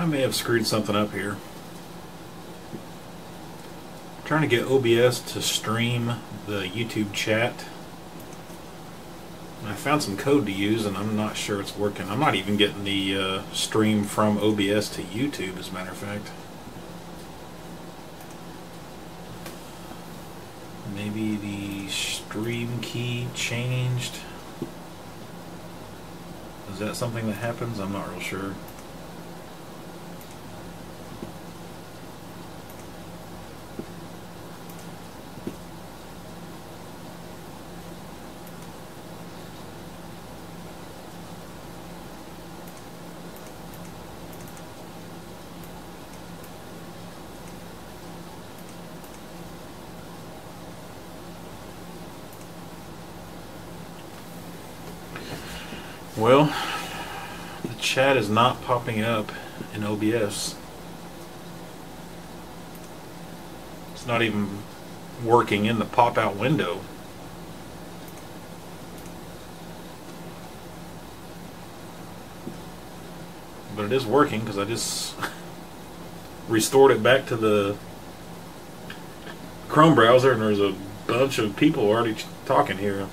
may have screwed something up here. I'm trying to get OBS to stream the YouTube chat. I found some code to use and I'm not sure it's working. I'm not even getting the stream from OBS to YouTube, as a matter of fact. Maybe the stream key changed. Is that something that happens? I'm not real sure. Well, the chat is not popping up in OBS. It's not even working in the pop-out window. But it is working because I just restored it back to the Chrome browser and there's a bunch of people already talking here.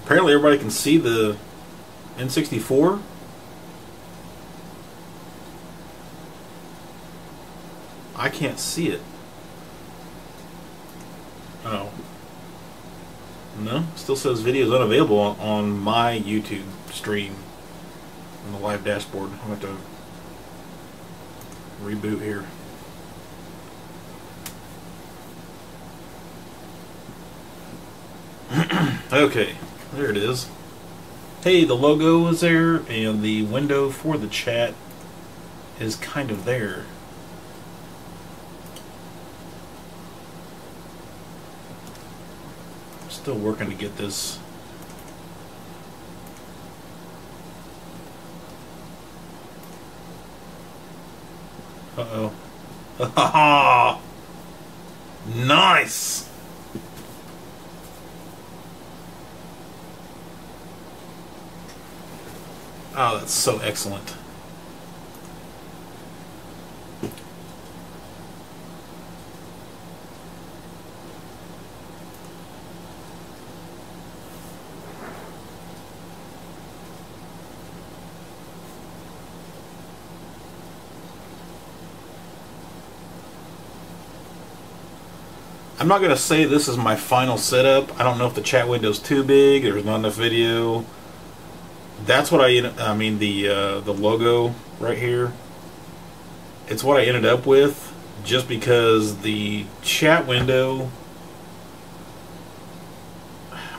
Apparently everybody can see the N64. I can't see it. Oh. No, still says videos unavailable on my YouTube stream on the live dashboard. I'll have to reboot here. Okay. There it is. Hey, the logo is there, and the window for the chat is kind of there. Still working to get this. Uh-oh. Ha-ha-ha! Nice! Oh, that's so excellent. I'm not going to say this is my final setup. I don't know if the chat window's too big, there's not enough video. That's what I mean, the logo right here. It's what I ended up with, just because the chat window,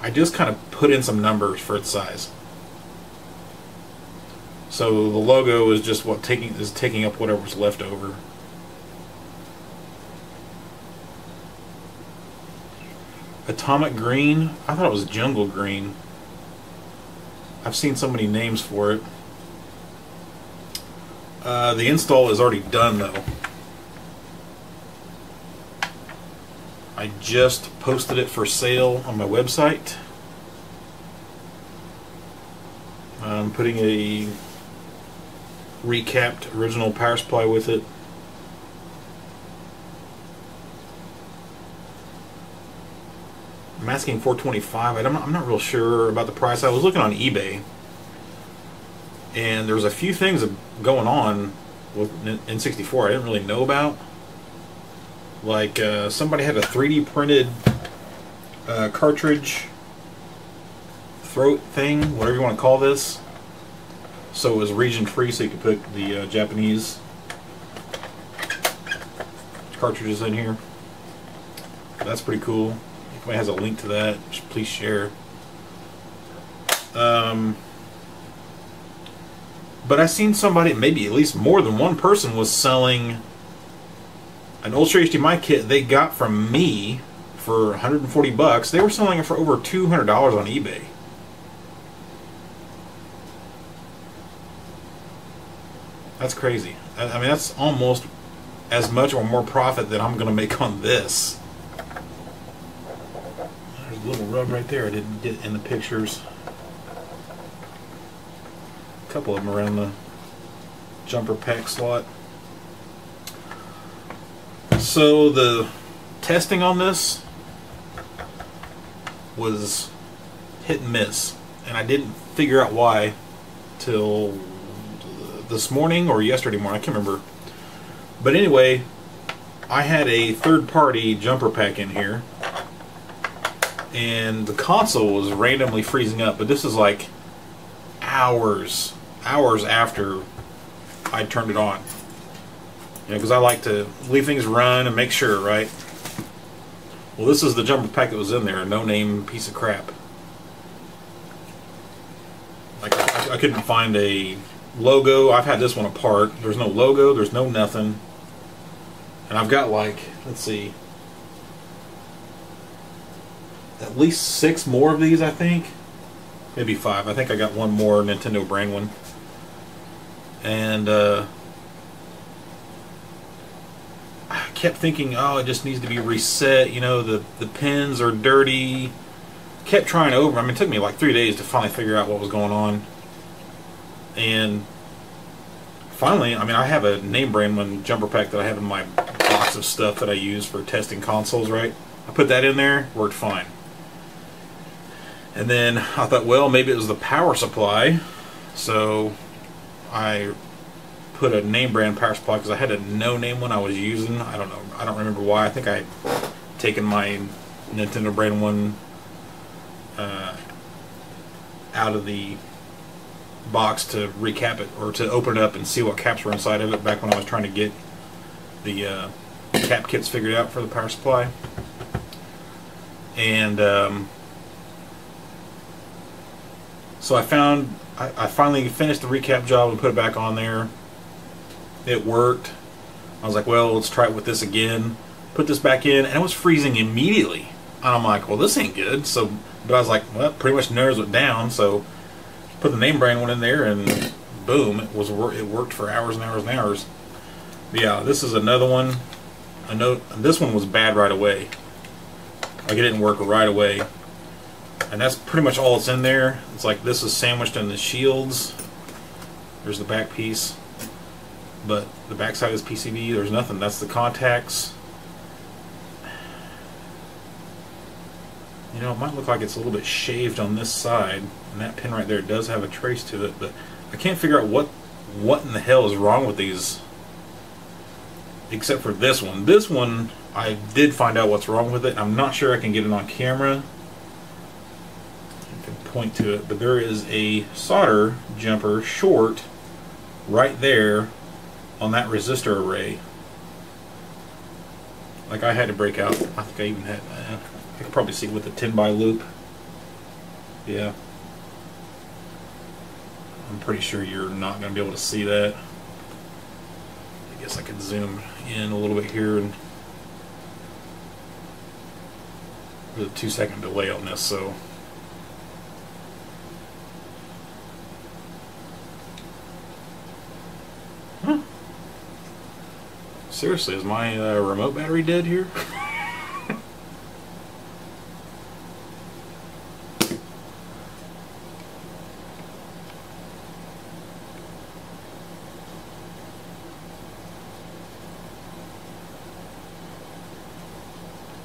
I just kind of put in some numbers for its size. So the logo is just what taking up whatever's left over. Atomic green? I thought it was jungle green. I've seen so many names for it. The install is already done though. I just posted it for sale on my website. I'm putting a recapped original power supply with it. I'm asking $425. I'm not real sure about the price. I was looking on eBay, and there was a few things going on with N64 I didn't really know about. Like somebody had a 3D printed cartridge throat thing, whatever you want to call this. So it was region free, so you could put the Japanese cartridges in here. That's pretty cool. If anybody has a link to that, please share. But I seen somebody, maybe at least more than one person, was selling an Ultra HDMI kit they got from me for 140 bucks. They were selling it for over $200 on eBay. That's crazy. I mean, that's almost as much or more profit that I'm going to make on this. There's a little rub right there I didn't get in the pictures. A couple of them around the jumper pack slot. So the testing on this was hit and miss, and I didn't figure out why till this morning or yesterday morning, I can't remember. But anyway, I had a third-party jumper pack in here, and the console was randomly freezing up, but this is like hours after I turned it on. You know, because I like to leave things run and make sure, right? Well, this is the jumper pack that was in there, a no-name piece of crap. Like, I couldn't find a logo. I've had this one apart. There's no logo, there's no nothing. And I've got, like, let's see, at least 6 more of these, I think. Maybe 5. I think I got one more Nintendo brand one. And I kept thinking, oh, it just needs to be reset. You know, the pins are dirty. Kept trying over. I mean, it took me like 3 days to finally figure out what was going on. And finally, I mean, I have a name brand one jumper pack that I have in my box of stuff that I use for testing consoles, right? I put that in there, worked fine. And then I thought, well, maybe it was the power supply. So I put a name brand power supply because I had a no-name one I was using. I don't know. I don't remember why. I think I had taken my Nintendo brand one out of the box to recap it, or to open it up and see what caps were inside of it back when I was trying to get the cap kits figured out for the power supply. And so I finally finished the recap job and put it back on there. It worked. I was like, well, let's try it with this again. Put this back in, and it was freezing immediately. And I'm like, well, this ain't good. So, but I was like, well, pretty much narrows it down. So put the name brand one in there, and boom, it worked for hours and hours and hours. But yeah, this is another one. I know this one was bad right away. Like, it didn't work right away. And that's pretty much all that's in there. It's like this is sandwiched in the shields. There's the back piece. But the back side is PCB. There's nothing. That's the contacts. You know, it might look like it's a little bit shaved on this side. And that pin right there does have a trace to it. But I can't figure out what in the hell is wrong with these. Except for this one. This one, I did find out what's wrong with it. I'm not sure I can get it on camera. I can point to it. But there is a solder jumper short right there on that resistor array. Like, I had to break out. I think I even had, I could probably see with the 10x loop. Yeah. I'm pretty sure you're not going to be able to see that. I guess I could zoom in a little bit here, and there's a 2-second delay on this, so seriously, is my remote battery dead here?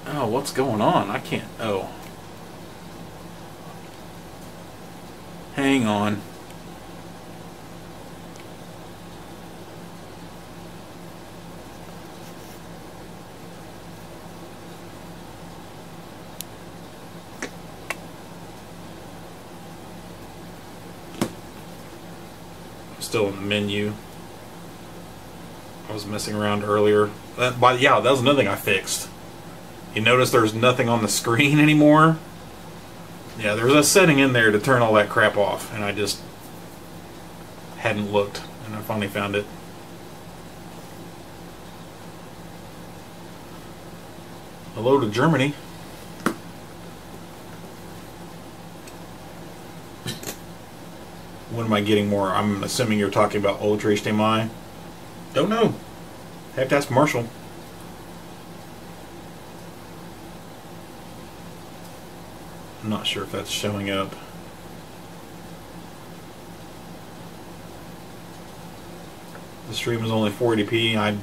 Oh, what's going on? I can't. Oh. Hang on. Still in the menu. I was messing around earlier. Yeah, that was another thing I fixed. You notice there's nothing on the screen anymore? Yeah, there's a setting in there to turn all that crap off, and I just hadn't looked, and I finally found it. Hello to Germany. When am I getting more? I'm assuming you're talking about ultrahdmi. Don't know. Have to ask Marshall. I'm not sure if that's showing up. The stream is only 480p.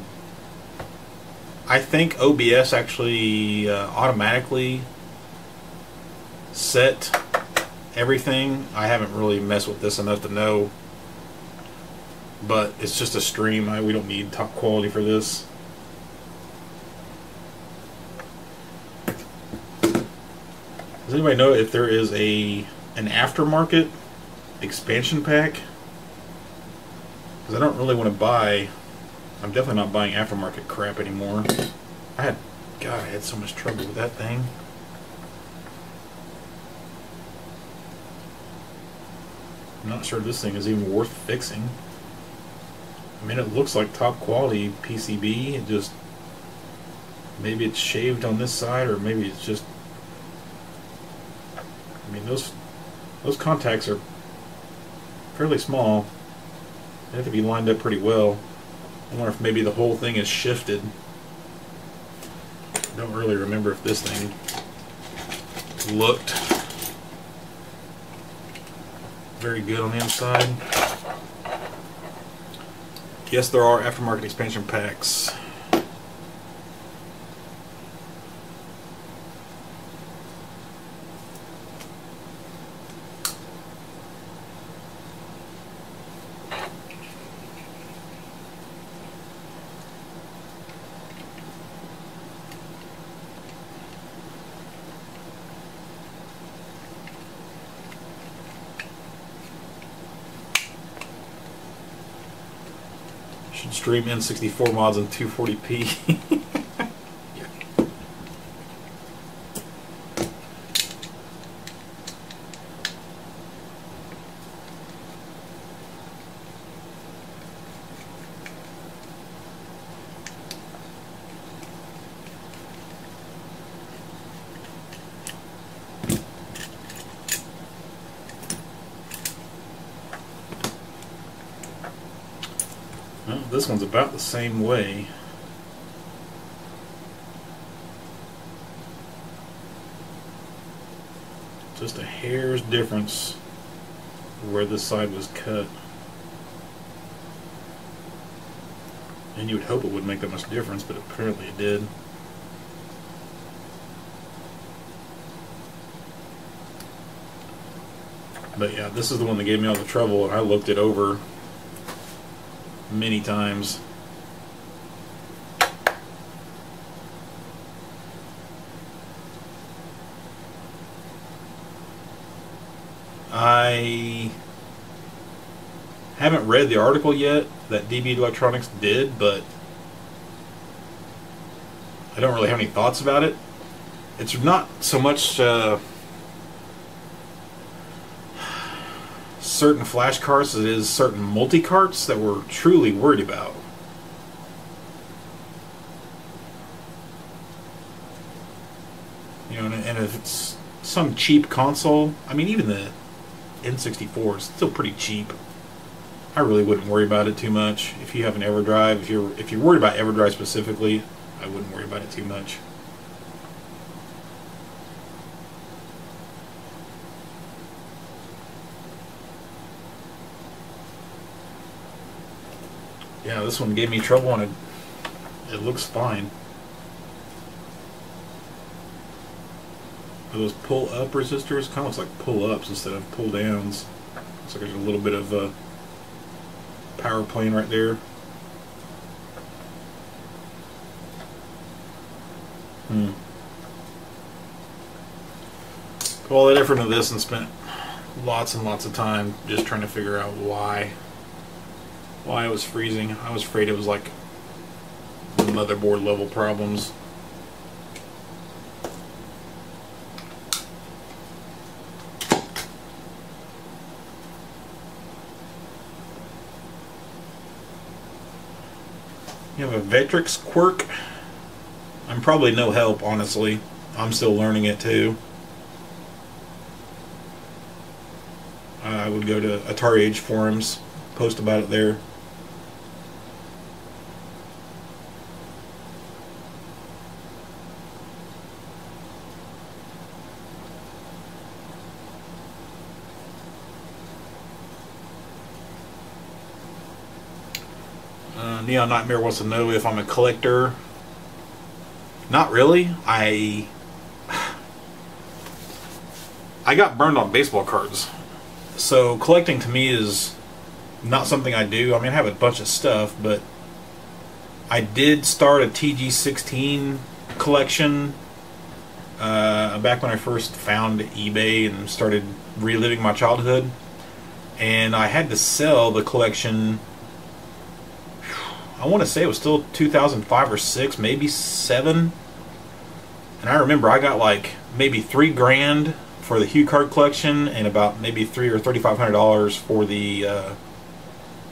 I think OBS actually automatically set everything. I haven't really messed with this enough to know, but it's just a stream. We don't need top quality for this. Does anybody know if there is an aftermarket expansion pack? Because I don't really want to buy. I'm definitely not buying aftermarket crap anymore. God, I had so much trouble with that thing. I'm not sure this thing is even worth fixing. I mean, it looks like top quality PCB. It just, maybe it's shaved on this side, or maybe it's just, I mean, those contacts are fairly small. They have to be lined up pretty well. I wonder if maybe the whole thing is shifted. I don't really remember if this thing looked very good on the inside. Yes, there are aftermarket expansion packs. Should stream n64 mods in 240p. Well, this one's about the same way. Just a hair's difference where this side was cut. And you would hope it wouldn't make that much difference, but apparently it did. But yeah, this is the one that gave me all the trouble, and I looked it over many times. I haven't read the article yet that DB Electronics did, but I don't really have any thoughts about it. It's not so much certain flash carts as it is certain multi-carts that we're truly worried about. You know, and if it's some cheap console, I mean, even the n64 is still pretty cheap. I really wouldn't worry about it too much. If you have an EverDrive, if you're worried about EverDrive specifically, I wouldn't worry about it too much. Yeah, this one gave me trouble, and it looks fine. Are those pull-up resistors? Kind of looks like pull-ups instead of pull-downs. Looks like there's a little bit of a power plane right there. Put all that effort into this and spent lots and lots of time just trying to figure out why it was freezing. I was afraid it was like the motherboard level problems. You have a Vectrix quirk. I'm probably no help, honestly. I'm still learning it too. I would go to Atari Age forums, post about it there. Neon Nightmare wants to know if I'm a collector. Not really. I got burned on baseball cards. So collecting to me is not something I do. I mean, I have a bunch of stuff, but I did start a TG16 collection back when I first found eBay and started reliving my childhood. And I had to sell the collection. I want to say it was still 2005 or 6, maybe 7. And I remember I got like maybe $3,000 for the Hue card collection and about maybe $300 or $3,500 for the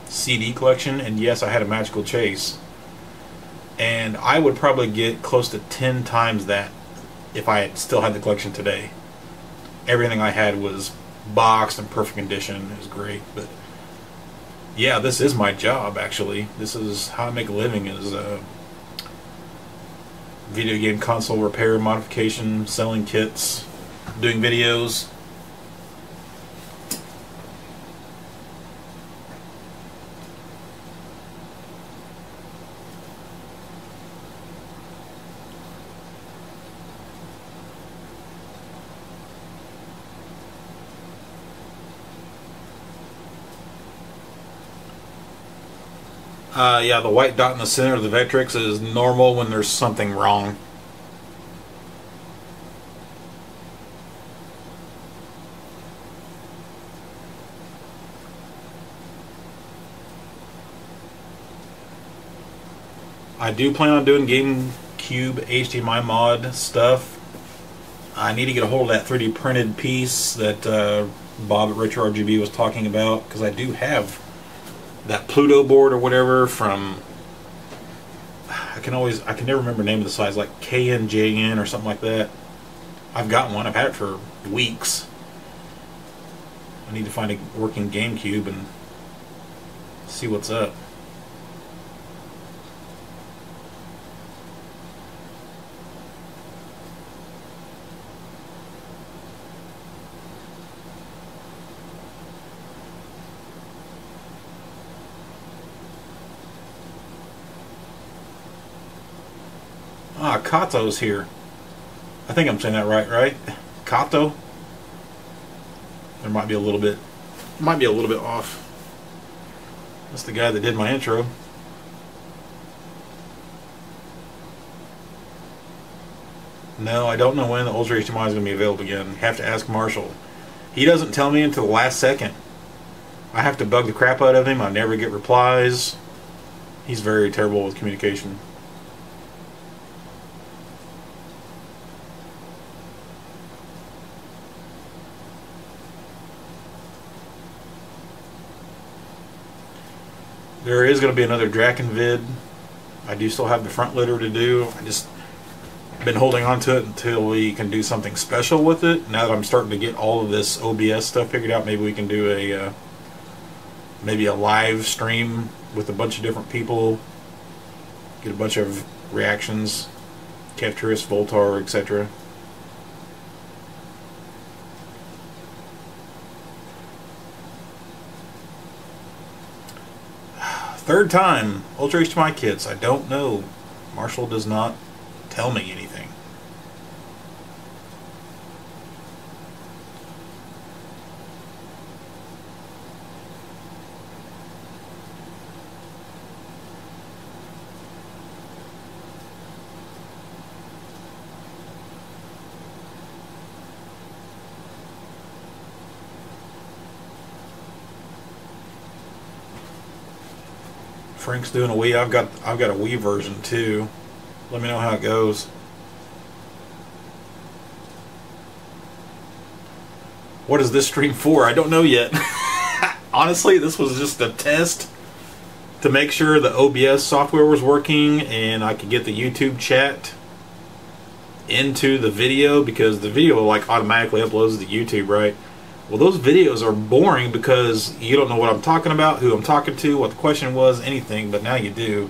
CD collection. And yes, I had a Magical Chase. And I would probably get close to 10 times that if I had still had the collection today. Everything I had was boxed and perfect condition. It was great. But yeah, this is my job, actually. This is how I make a living, is video game console repair, modification, selling kits, doing videos. Yeah, the white dot in the center of the Vectrex is normal when there's something wrong. I do plan on doing GameCube HDMI mod stuff. I need to get a hold of that 3D printed piece that Bob at Retro RGB was talking about, because I do have that Pluto board or whatever from, I can never remember the name of the size, like KNJN or something like that. I've got one. I've had it for weeks. I need to find a working GameCube and see what's up. Ah, Kato's here. I think I'm saying that right? Kato? There might be a little bit off. That's the guy that did my intro. No, I don't know when the Ultra HDMI is going to be available again. You have to ask Marshall. He doesn't tell me until the last second. I have to bug the crap out of him. I never get replies. He's very terrible with communication. There is going to be another Draken vid. I do still have the front litter to do. I just been holding on to it until we can do something special with it. Now that I'm starting to get all of this OBS stuff figured out, maybe we can do a maybe a live stream with a bunch of different people, get a bunch of reactions, Kefturis, Voltar, etc. Third time, Ultra HDMI kits. I don't know. Marshall does not tell me anything. Frank's doing a Wii. I've got a Wii version too. Let me know how it goes. What is this stream for? I don't know yet. Honestly, this was just a test to make sure the OBS software was working and I could get the YouTube chat into the video, because the video like automatically uploads to YouTube, right? Well, those videos are boring because you don't know what I'm talking about, who I'm talking to, what the question was, anything, but now you do.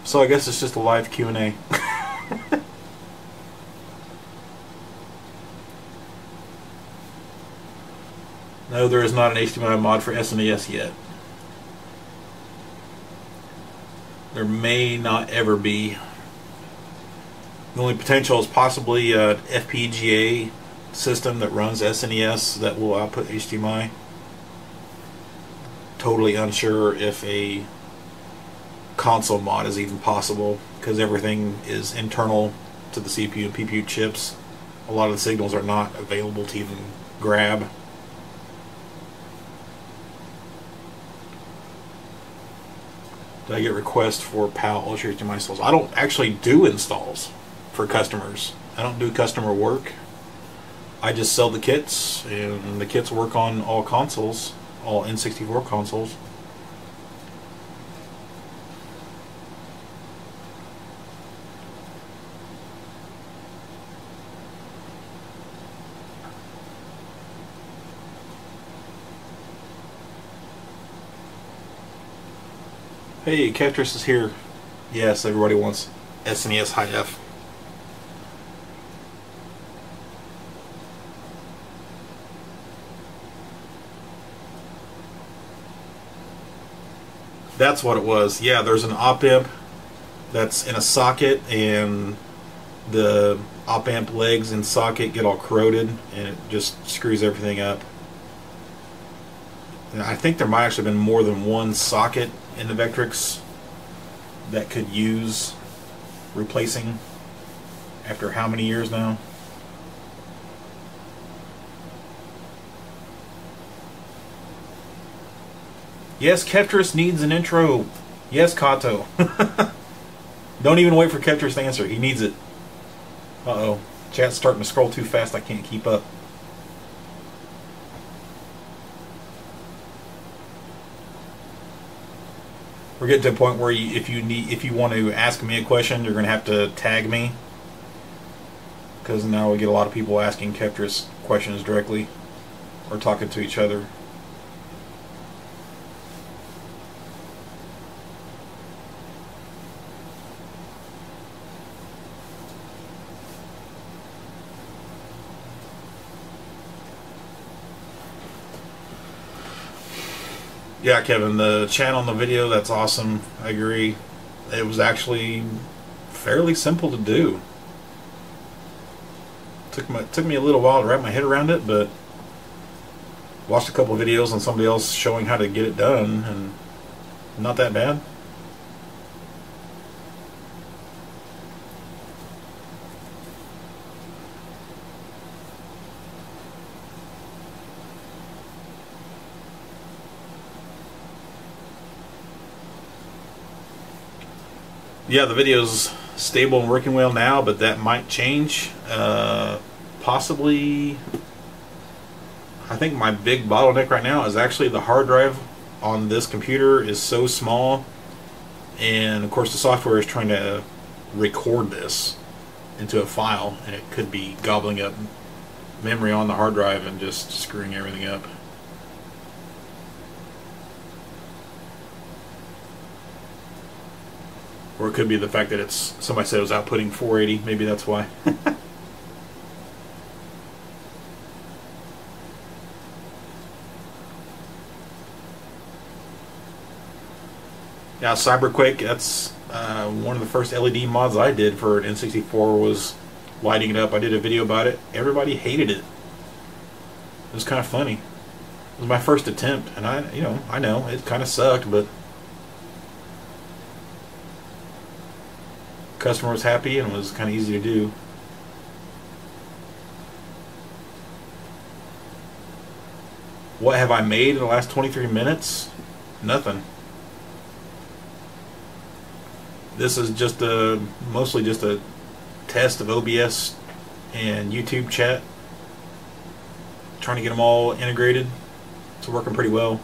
So I guess it's just a live Q&A. No, there is not an HDMI mod for SNES yet. There may not ever be. The only potential is possibly an FPGA system that runs SNES that will output HDMI. Totally unsure if a console mod is even possible, because everything is internal to the CPU and PPU chips. A lot of the signals are not available to even grab. Did I get requests for PAL Ultra HDMI installs? I don't actually do installs for customers. I don't do customer work. I just sell the kits, and the kits work on all consoles, all n64 consoles. Hey, Ketris is here. Yes, everybody wants SNES High F. That's what it was. Yeah, there's an op-amp that's in a socket, and the op-amp legs and socket get all corroded, and it just screws everything up. And I think there might actually have been more than one socket in the Vectrix that could use replacing after how many years now? Yes, Ketris needs an intro. Yes, Kato. Don't even wait for Ketris to answer. He needs it. Uh-oh. Chat's starting to scroll too fast. I can't keep up. We're getting to a point where if you want to ask me a question, you're going to have to tag me, because now we get a lot of people asking Ketris questions directly or talking to each other. Yeah, Kevin, the chat on the video, that's awesome. I agree. It was actually fairly simple to do. Took me a little while to wrap my head around it, but watched a couple of videos on somebody else showing how to get it done, and not that bad. Yeah, the video's stable and working well now, but that might change. Possibly, I think my big bottleneck right now is actually the hard drive on this computer is so small, and of course the software is trying to record this into a file, and it could be gobbling up memory on the hard drive and just screwing everything up. Or it could be the fact that it's, somebody said it was outputting 480. Maybe that's why. Yeah, Cyberquake, that's one of the first LED mods I did for an n64 was lighting it up. I did a video about it. Everybody hated it. It was kind of funny. It was my first attempt, and I know it kind of sucked, but customer was happy and it was kind of easy to do. What have I made in the last 23 minutes? Nothing. This is just mostly just a test of OBS and YouTube chat. Trying to get them all integrated. It's working pretty well.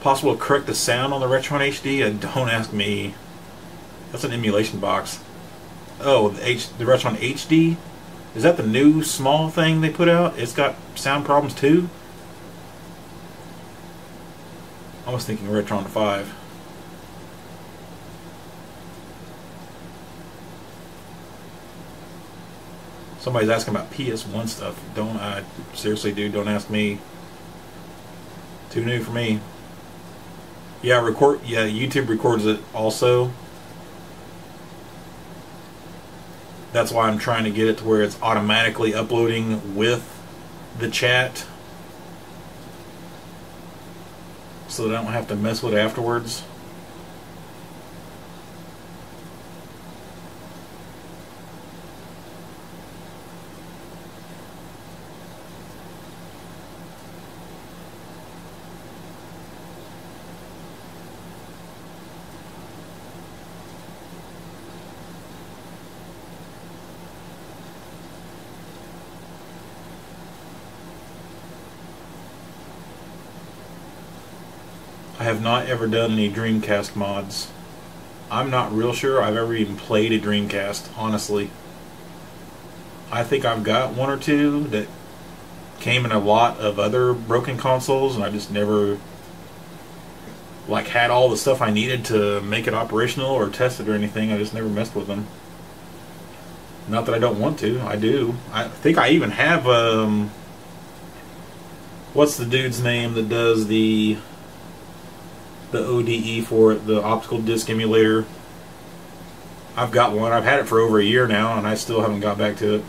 Possible to correct the sound on the Retron HD? Don't ask me. That's an emulation box. Oh, the Retron HD? Is that the new small thing they put out? It's got sound problems too? I was thinking Retron 5. Somebody's asking about PS1 stuff. Don't, seriously, dude, don't ask me. Too new for me. Yeah, YouTube records it also. That's why I'm trying to get it to where it's automatically uploading with the chat, so that I don't have to mess with it afterwards. I have not ever done any Dreamcast mods. I'm not real sure I've ever even played a Dreamcast, honestly. I think I've got one or two that came in a lot of other broken consoles, and I just never like had all the stuff I needed to make it operational or test it or anything. I just never messed with them. Not that I don't want to. I do. I think I even have what's the dude's name that does the ODE for it, the optical disc emulator. I've got one. I've had it for over a year now, and I still haven't got back to it.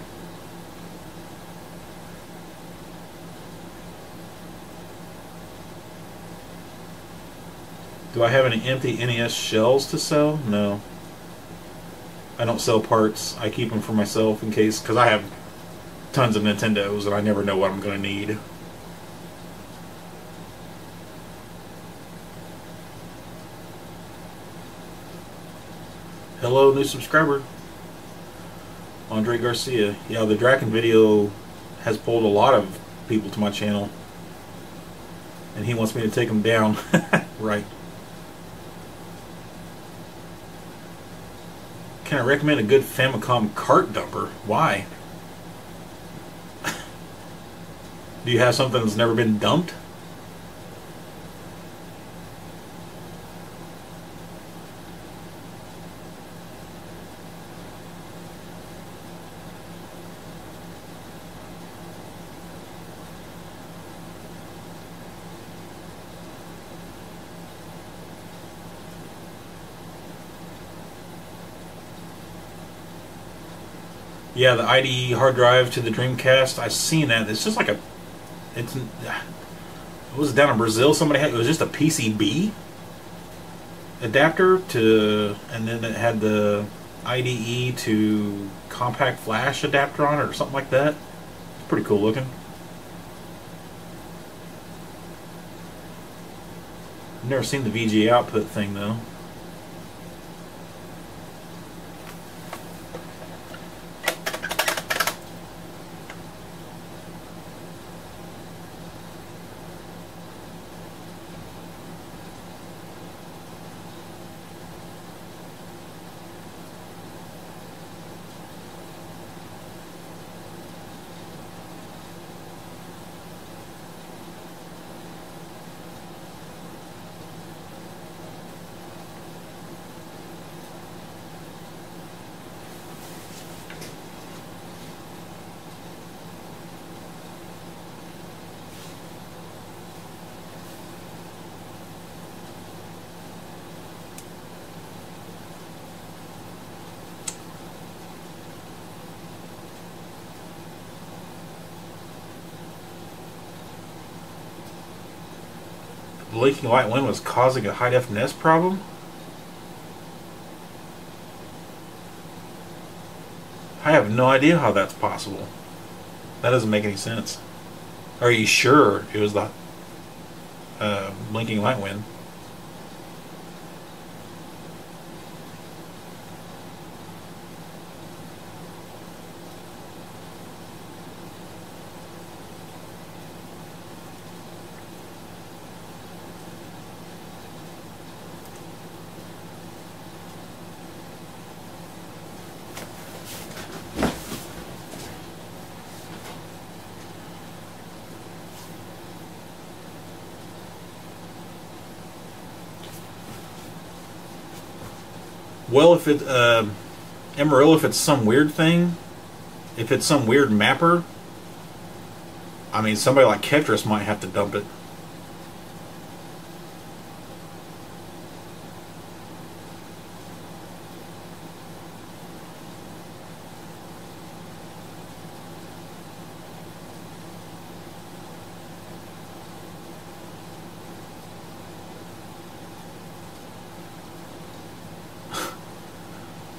Do I have any empty NES shells to sell? No. I don't sell parts. I keep them for myself in case, because I have tons of Nintendos and I never know what I'm going to need. Hello, new subscriber. Andre Garcia. Yeah, the Draken video has pulled a lot of people to my channel, and he wants me to take them down. Right. Can I recommend a good Famicom cart dumper? Why? Do you have something that's never been dumped? Yeah, the IDE hard drive to the Dreamcast, I've seen that. It's just like a, it was down in Brazil. Somebody had, it was just a PCB adapter to, and then it had the IDE to compact flash adapter on it or something like that. It's pretty cool looking. I've never seen the VGA output thing though. Blinking light wind was causing a high def NES problem? I have no idea how that's possible. That doesn't make any sense. Are you sure it was the blinking light wind? Well, if it, Amarillo, if it's some weird thing, If it's some weird mapper, I mean, somebody like Ketris might have to dump it.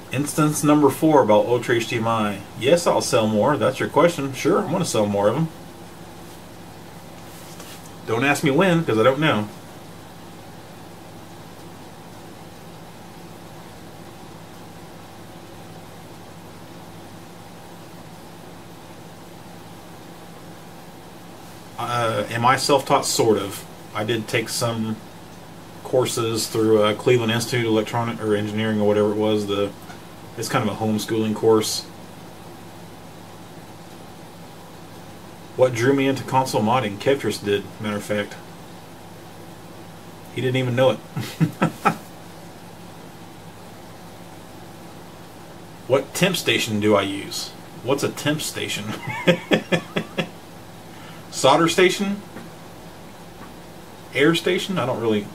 Instance number 4 about ultrahdmi. Yes, I'll sell more. That's your question. Sure, I'm going to sell more of them. Don't ask me when, because I don't know. Am I self-taught? Sort of. I did take some courses through Cleveland Institute of Electronic or Engineering or whatever it was. It's kind of a homeschooling course. What drew me into console modding? Ketris did, matter of fact. He didn't even know it. What temp station do I use? What's a temp station? Solder station? Air station? I don't really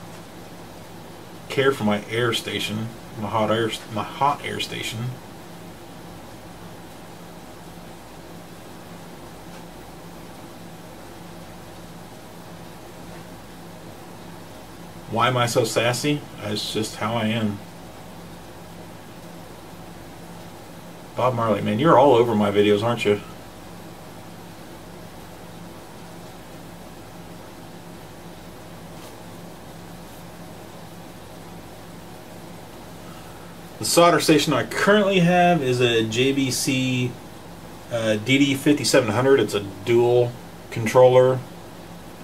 care for my air station. My hot air station. Why am I so sassy? That's just how I am. Bob Marley, man, you're all over my videos, aren't you? The solder station I currently have is a JVC DD5700. It's a dual controller.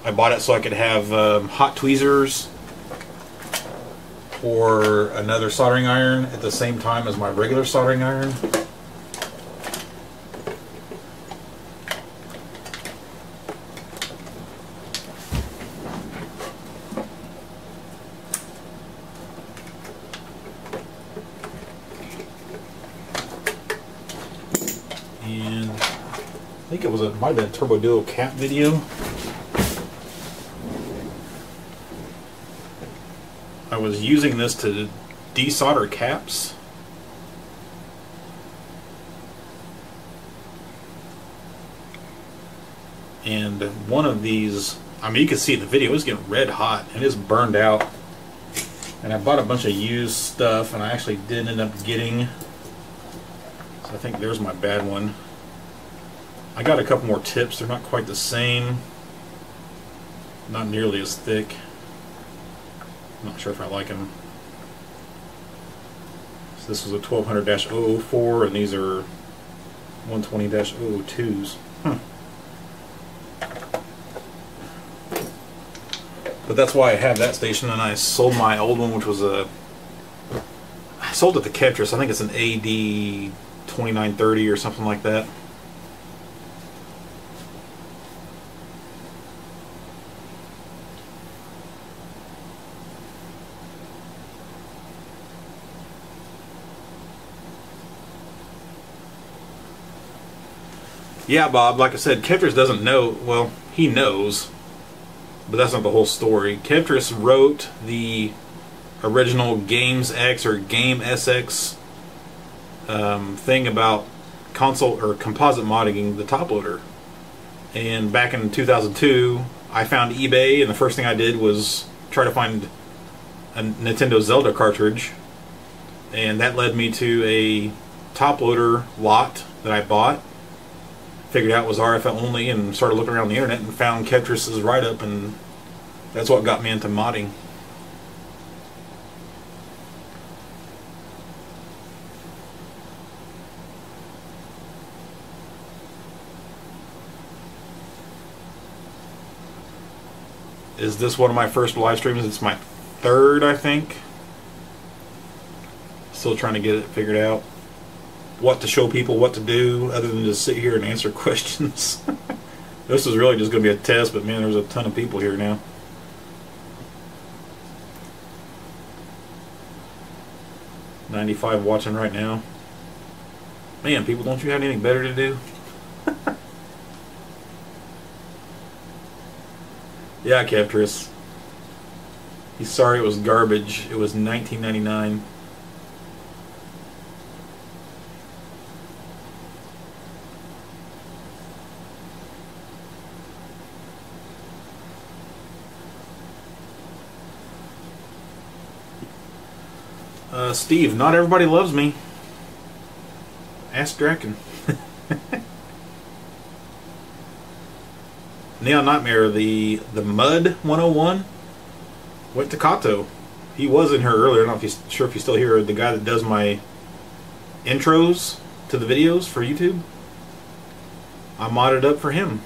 I bought it so I could have hot tweezers or another soldering iron at the same time as my regular soldering iron. And I think it might have been a Turbo Duo cap video. I was using this to desolder caps. And one of these, I mean, you can see in the video, it's getting red hot and it's burned out. And I bought a bunch of used stuff, and I actually did end up getting, so I think there's my bad one. I got a couple more tips. They're not quite the same, not nearly as thick. I'm not sure if I like them. So this was a 1200-004, and these are 120-002s. But that's why I have that station, and I sold my old one, which was I sold it to Ketris. I think it's an AD 2930 or something like that. Yeah, Bob, like I said, Ketris doesn't know. Well, he knows, but that's not the whole story. Ketris wrote the original Games X or Game SX thing about console or composite modding the top loader. And back in 2002, I found eBay, and the first thing I did was try to find a Nintendo Zelda cartridge, and that led me to a top loader lot that I bought. Figured out it was RF only, and started looking around the internet and found Ketris's write-up, and that's what got me into modding. Is this one of my first live streams? It's my third, I think. Still trying to get it figured out. What to show people, what to do, other than just sit here and answer questions. This is really just going to be a test, but man, there's a ton of people here now. .95 watching right now. Man, people, don't you have anything better to do? Yeah, Captress. He's sorry it was garbage. It was 1999. Steve, not everybody loves me. Ask Draken. Neon Nightmare, the Mud 101 went to Kato. He was in here earlier. I don't know if he's sure if he's still here. The guy that does my intros to the videos for YouTube. I modded up for him.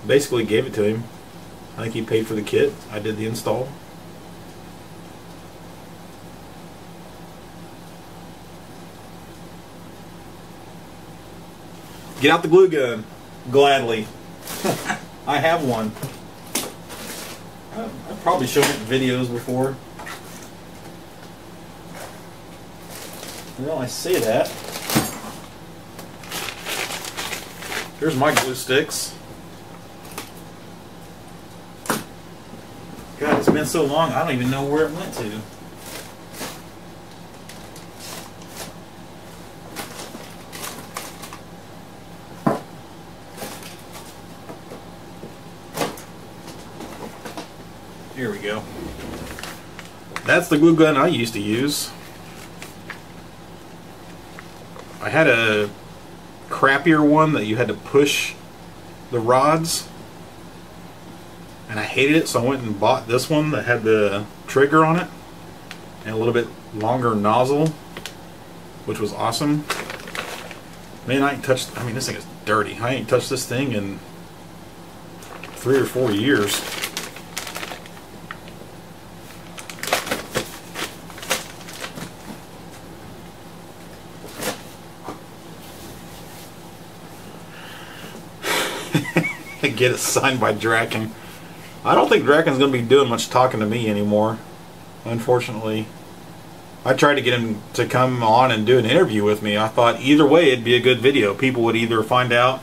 Basically gave it to him. I think he paid for the kit. I did the install. Get out the glue gun. Gladly. I have one. I've probably shown it in videos before. Well, I say that. Here's my glue sticks. God, it's been so long, I don't even know where it went to. Here we go. That's the glue gun I used to use. I had a crappier one that you had to push the rods, and I hated it, so I went and bought this one that had the trigger on it and a little bit longer nozzle, which was awesome. Man, I ain't touched, I mean, this thing is dirty. I ain't touched this thing in 3 or 4 years. Get it signed by Draken. I don't think Draken's going to be doing much talking to me anymore, unfortunately. I tried to get him to come on and do an interview with me. I thought either way it'd be a good video. People would either find out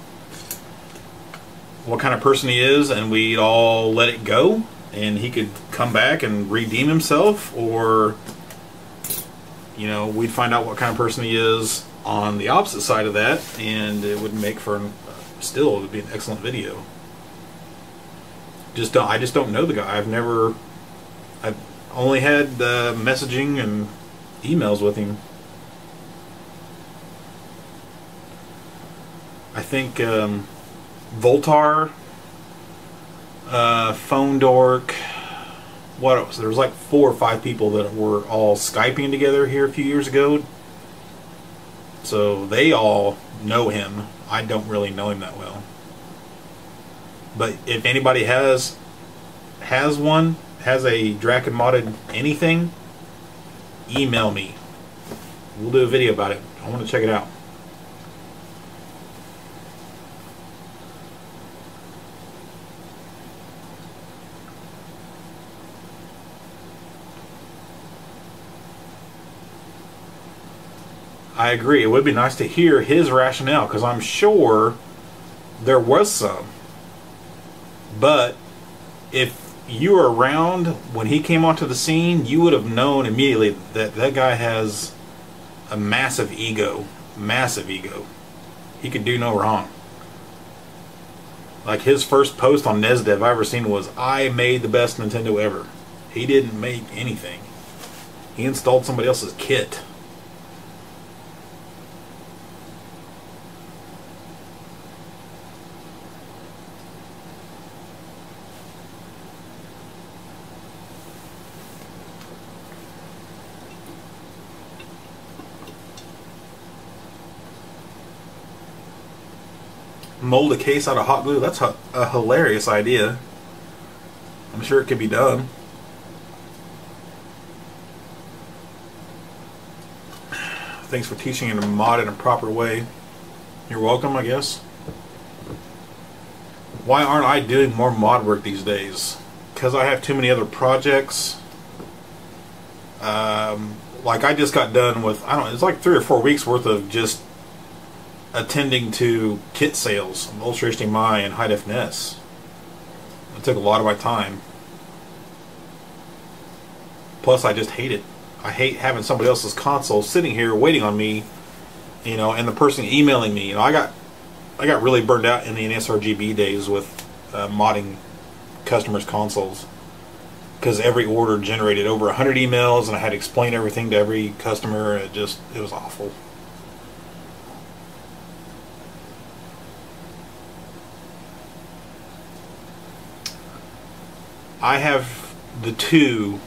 what kind of person he is and we'd all let it go and he could come back and redeem himself, or, you know, we'd find out what kind of person he is on the opposite side of that, and it would make for still, it would be an excellent video. I just don't know the guy. I've only had messaging and emails with him. I think Voltar, Phone Dork, what else? There was like 4 or 5 people that were all Skyping together here a few years ago. So they all know him. I don't really know him that well. But if anybody has a Draken modded anything, email me. We'll do a video about it. I want to check it out. I agree. It would be nice to hear his rationale, because I'm sure there was some. But if you were around when he came onto the scene, you would have known immediately that that guy has a massive ego. Massive ego. He could do no wrong. Like, his first post on NESDev I ever seen was, "I made the best Nintendo ever." He didn't make anything. He installed somebody else's kit. Mold a case out of hot glue. That's a hilarious idea. I'm sure it could be done. Thanks for teaching him to mod in a proper way. You're welcome, I guess. Why aren't I doing more mod work these days? Because I have too many other projects. Like, I just got done with, I don't know, it's like 3 or 4 weeks worth of just attending to kit sales of Ultra HDMI and high def NES. It took a lot of my time. Plus, I just hate it. I hate having somebody else's console sitting here waiting on me, you know, and the person emailing me. You know, I got really burned out in the sRGB days with modding customers' consoles, because every order generated over 100 emails, and I had to explain everything to every customer. It was awful. I have the two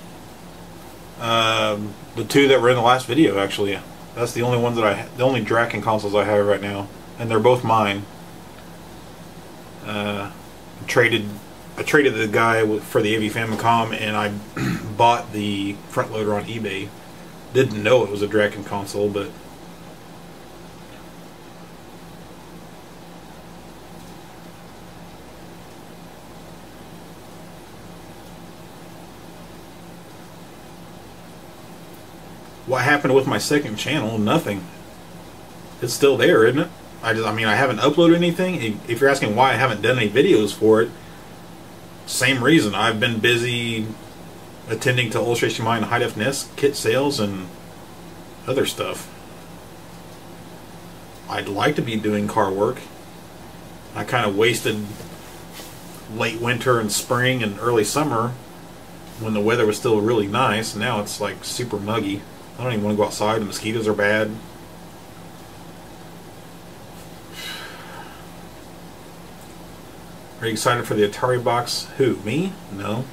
that were in the last video. Actually, that's the only ones that the only Draken consoles I have right now, and they're both mine. I traded the guy for the AV Famicom, and I bought the front loader on eBay. Didn't know it was a Draken console, but what happened with my second channel? Nothing. It's still there, isn't it? I mean, I haven't uploaded anything. If you're asking why I haven't done any videos for it, same reason. I've been busy attending to Ultra HDMI and high def NES kit sales and other stuff. I'd like to be doing car work. I kind of wasted late winter and spring and early summer when the weather was still really nice. Now it's like super muggy. I don't even want to go outside. The mosquitoes are bad. Are you excited for the Atari box? Who? Me? No.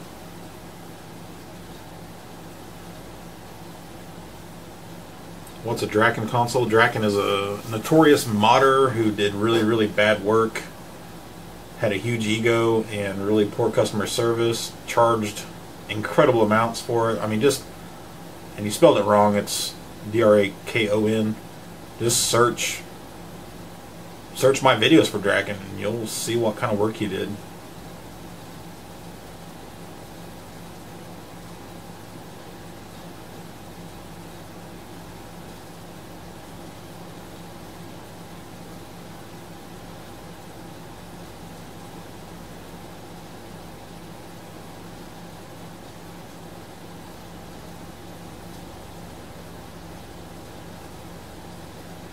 What's a Draken console? Draken is a notorious modder who did really, really bad work. Had a huge ego and really poor customer service. Charged incredible amounts for it. I mean, and you spelled it wrong. It's D-R-A-K-O-N. Just search my videos for Draken and you'll see what kind of work he did.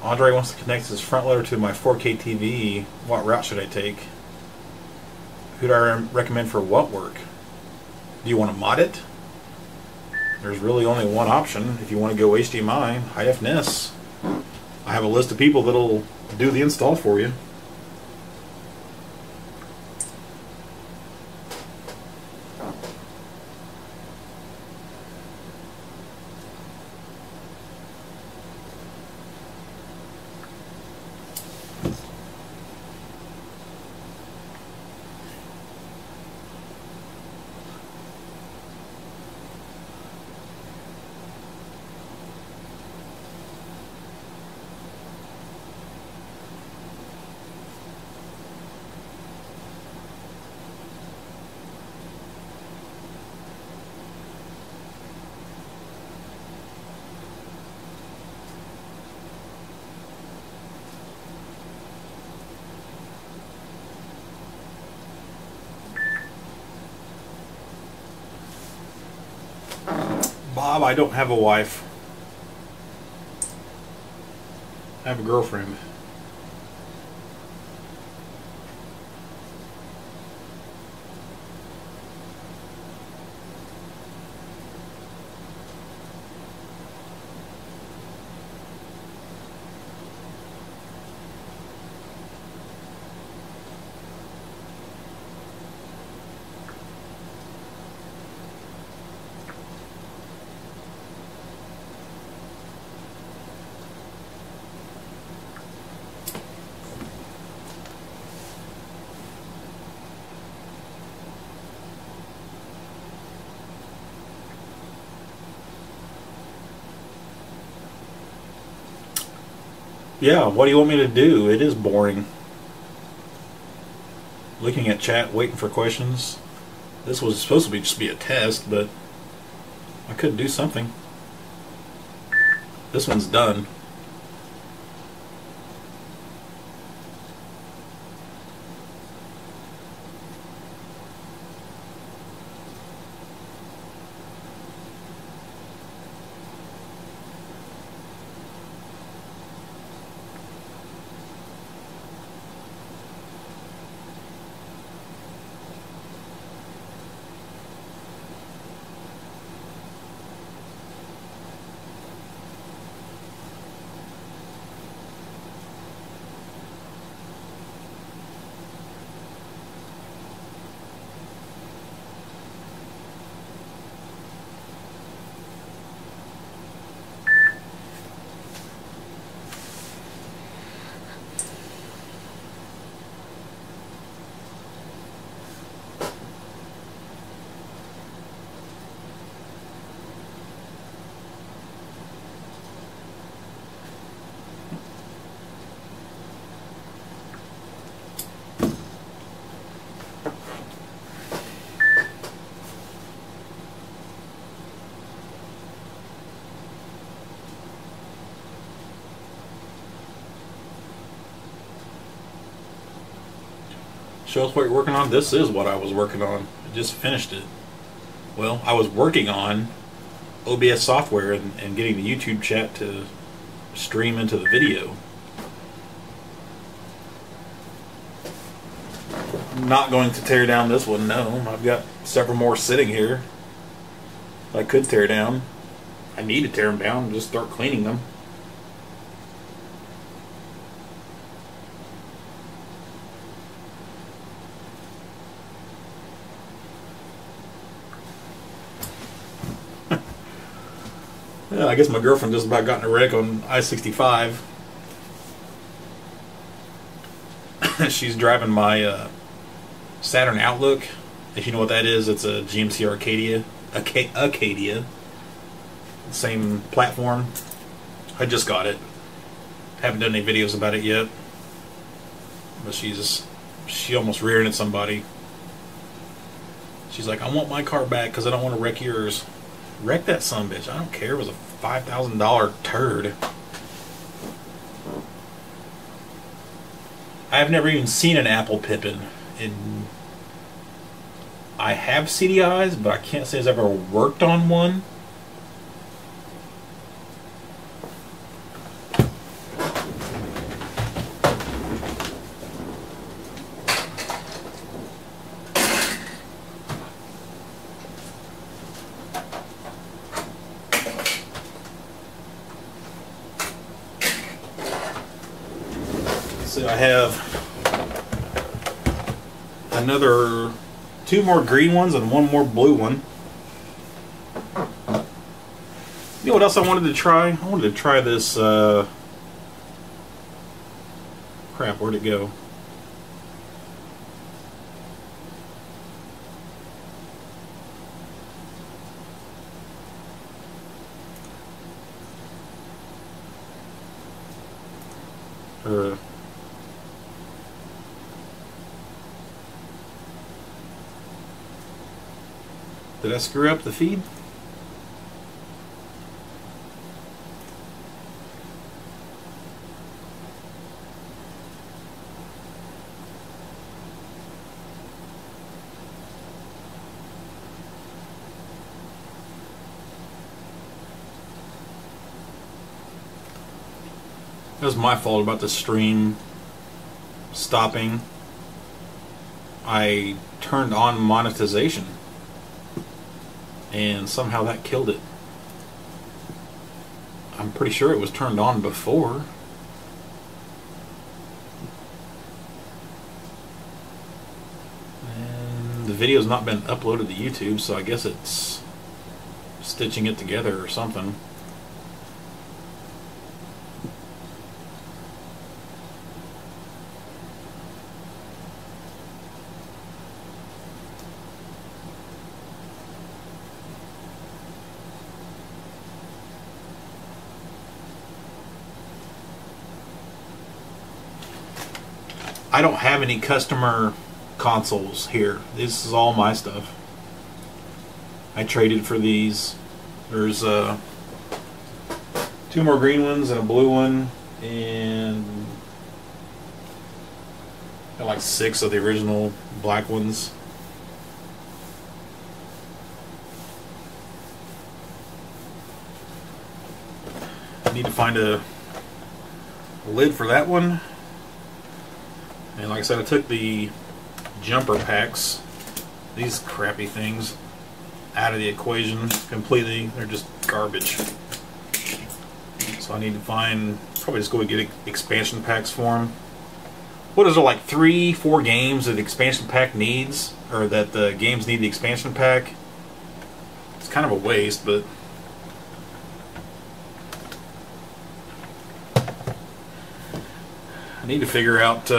Andre wants to connect his front loader to my 4K TV. What route should I take? Who do I recommend for what work? Do you want to mod it? There's really only one option. If you want to go HDMI, high def NES. I have a list of people that'll do the install for you. Bob, I don't have a wife. I have a girlfriend. Yeah, what do you want me to do? It is boring. Looking at chat, waiting for questions. This was supposed to be just be a test, but I could do something. This one's done. Show us what you're working on. This is what I was working on. I just finished it. Well, I was working on OBS software and getting the YouTube chat to stream into the video. I'm not going to tear down this one, no. I've got several more sitting here I could tear down. I need to tear them down and just start cleaning them. Yeah, I guess my girlfriend just about got in a wreck on I-65. She's driving my Saturn Outlook. If you know what that is, it's a GMC Acadia. Same platform. I just got it. Haven't done any videos about it yet. But she almost rear-ended somebody. She's like, I want my car back because I don't want to wreck yours. Wreck that sumbitch. I don't care. It was a $5,000 turd. I've never even seen an apple pippin. I have CDIs, but I can't say I've ever worked on one. So I have another 2 more green ones and 1 more blue one. You know what else I wanted to try? I wanted to try this crap, where'd it go? Did I screw up the feed? It was my fault about the stream stopping. I turned on monetization, and somehow that killed it. I'm pretty sure it was turned on before. And the video's not been uploaded to YouTube, so I guess it's stitching it together or something. I don't have any customer consoles here. This is all my stuff. I traded for these. There's 2 more green ones and a blue one, and got like 6 of the original black ones. I need to find a lid for that one. And like I said, I took the jumper packs, these crappy things, out of the equation completely. They're just garbage. So I need to find, probably just go and get expansion packs for them. What is there, like 3-4 games that the expansion pack needs, or that the games need the expansion pack? It's kind of a waste, but I need to figure out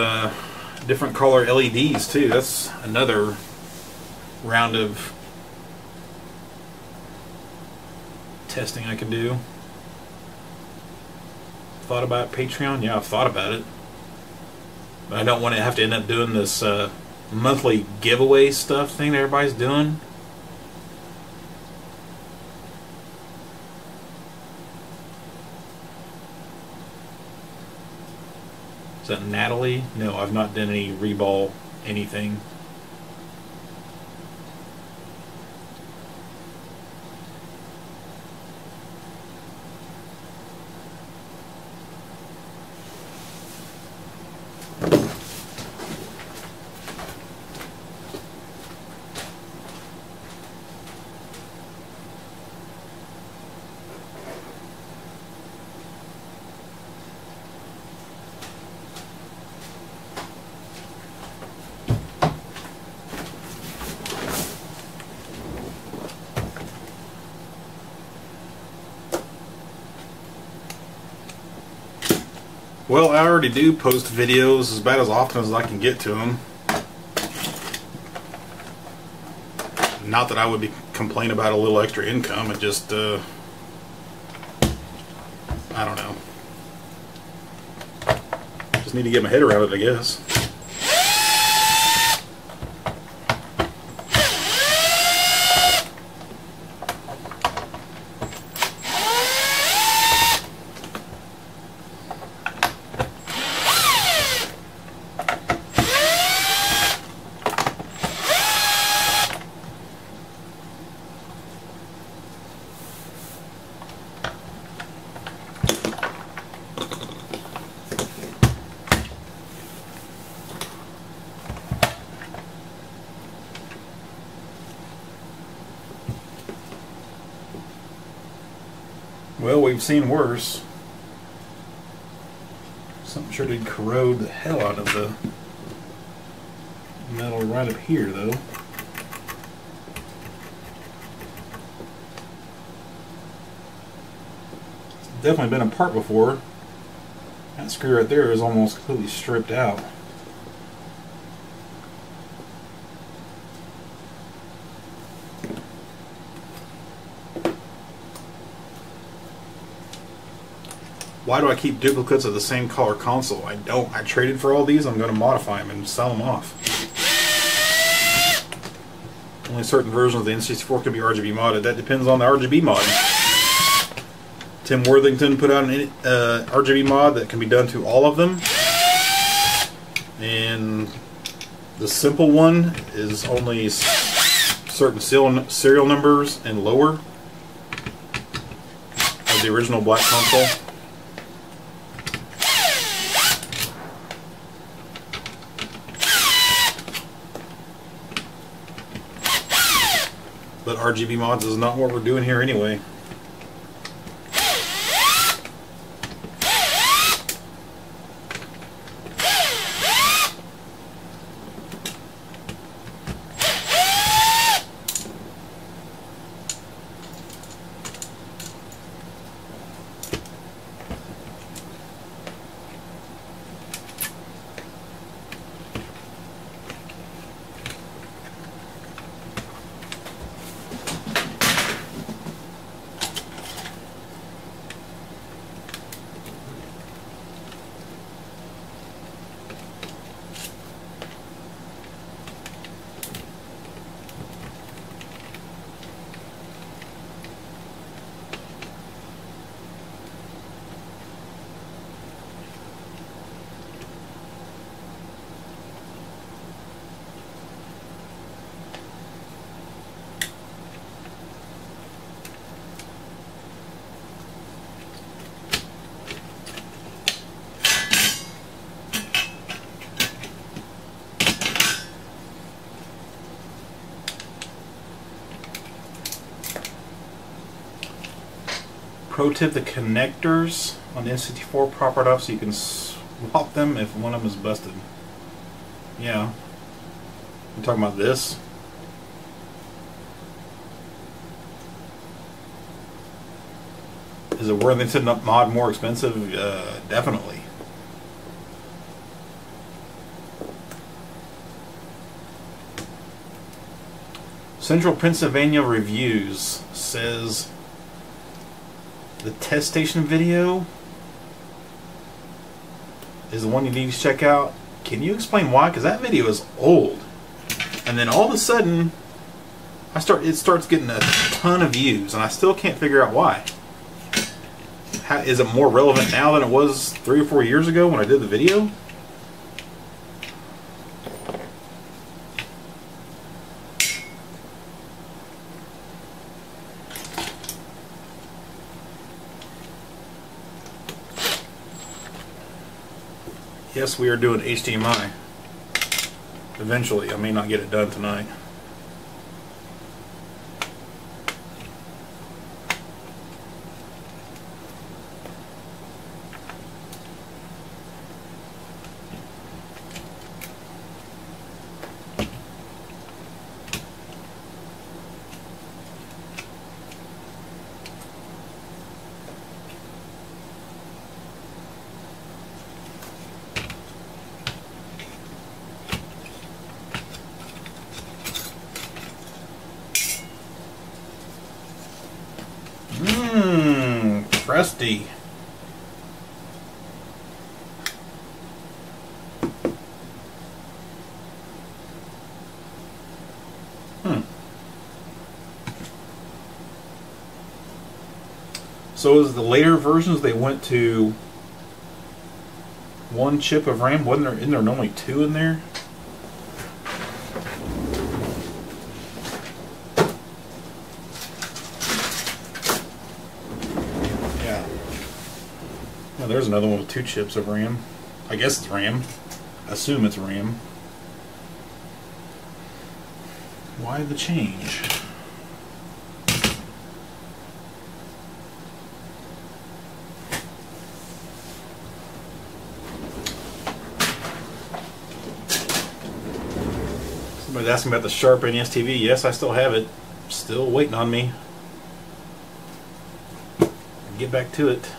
different color LEDs too. That's another round of testing I can do. Thought about Patreon? Yeah, I've thought about it. But I don't want to have to end up doing this monthly giveaway stuff thing that everybody's doing. Is that Natalie? No, I've not done any reball anything. Well, I already do post videos about as often as I can get to them. Not that I would be complain about a little extra income. It just, I don't know. Just need to get my head around it, I guess. Well, we've seen worse. Something sure did corrode the hell out of the metal right up here, though. It's definitely been apart before. That screw right there is almost completely stripped out. Why do I keep duplicates of the same color console? I don't. I traded for all these. I'm going to modify them and sell them off. Only certain versions of the n64 can be RGB modded. That depends on the RGB mod. Tim Worthington put out an RGB mod that can be done to all of them. And the simple one is only certain serial numbers and lower of the original black console. But RGB mods is not what we're doing here anyway. Pro tip, the connectors on the n64 propered up so you can swap them if one of them is busted. Yeah. I'm talking about this. Is a Worthington mod more expensive? Definitely. Central Pennsylvania Reviews says the test station video is the one you need to check out. Can you explain why? Because that video is old. And then all of a sudden, it starts getting a ton of views, and I still can't figure out why. Is it more relevant now than it was 3 or 4 years ago when I did the video? Yes, we are doing HDMI. Eventually, I may not get it done tonight. Crusty. So as the later versions, they went to 1 chip of RAM. Isn't there normally 2 in there? Oh, there's another one with 2 chips of RAM. I guess it's RAM. I assume it's RAM. Why the change? Somebody's asking about the Sharp NES TV. Yes, I still have it. Still waiting on me. Get back to it.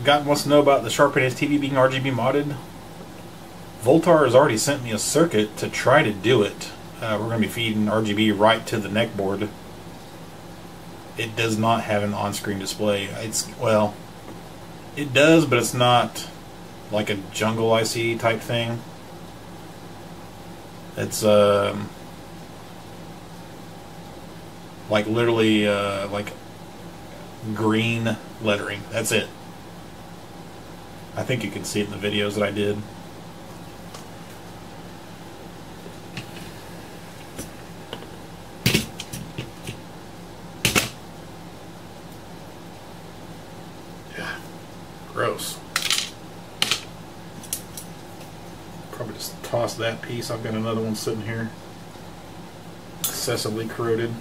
Got wants to know about the Sharp NES TV being RGB modded. Voltar has already sent me a circuit to try to do it. We're going to be feeding RGB right to the neck board. It does not have an on-screen display. Well, it does, but it's not like a jungle IC type thing. It's like literally like green lettering. That's it. I think you can see it in the videos that I did. Yeah, gross. Probably just toss that piece. I've got another one sitting here, excessively corroded.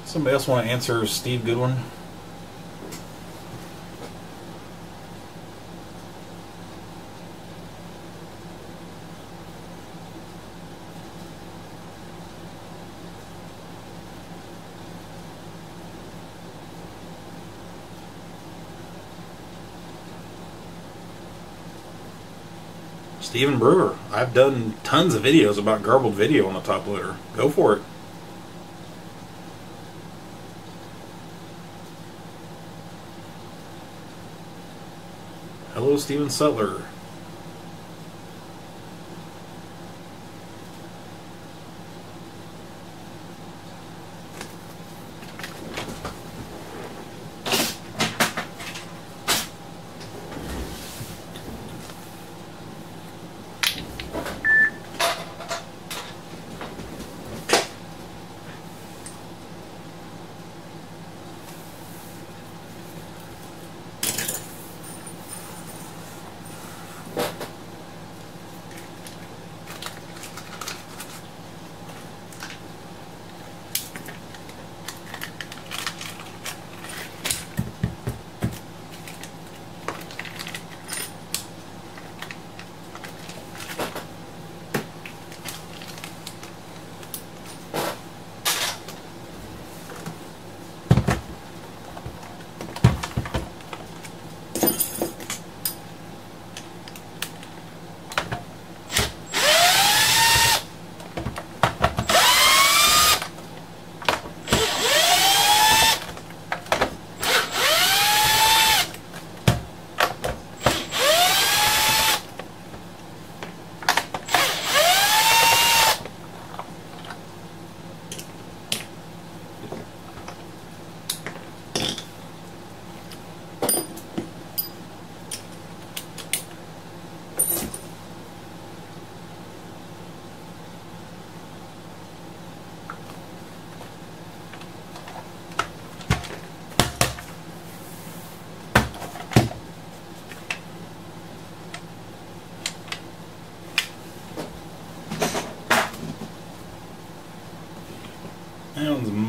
Somebody else want to answer Steve Goodwin? Steven Brewer. I've done tons of videos about garbled video on the top loader. Go for it. Hello, Steven Sutler.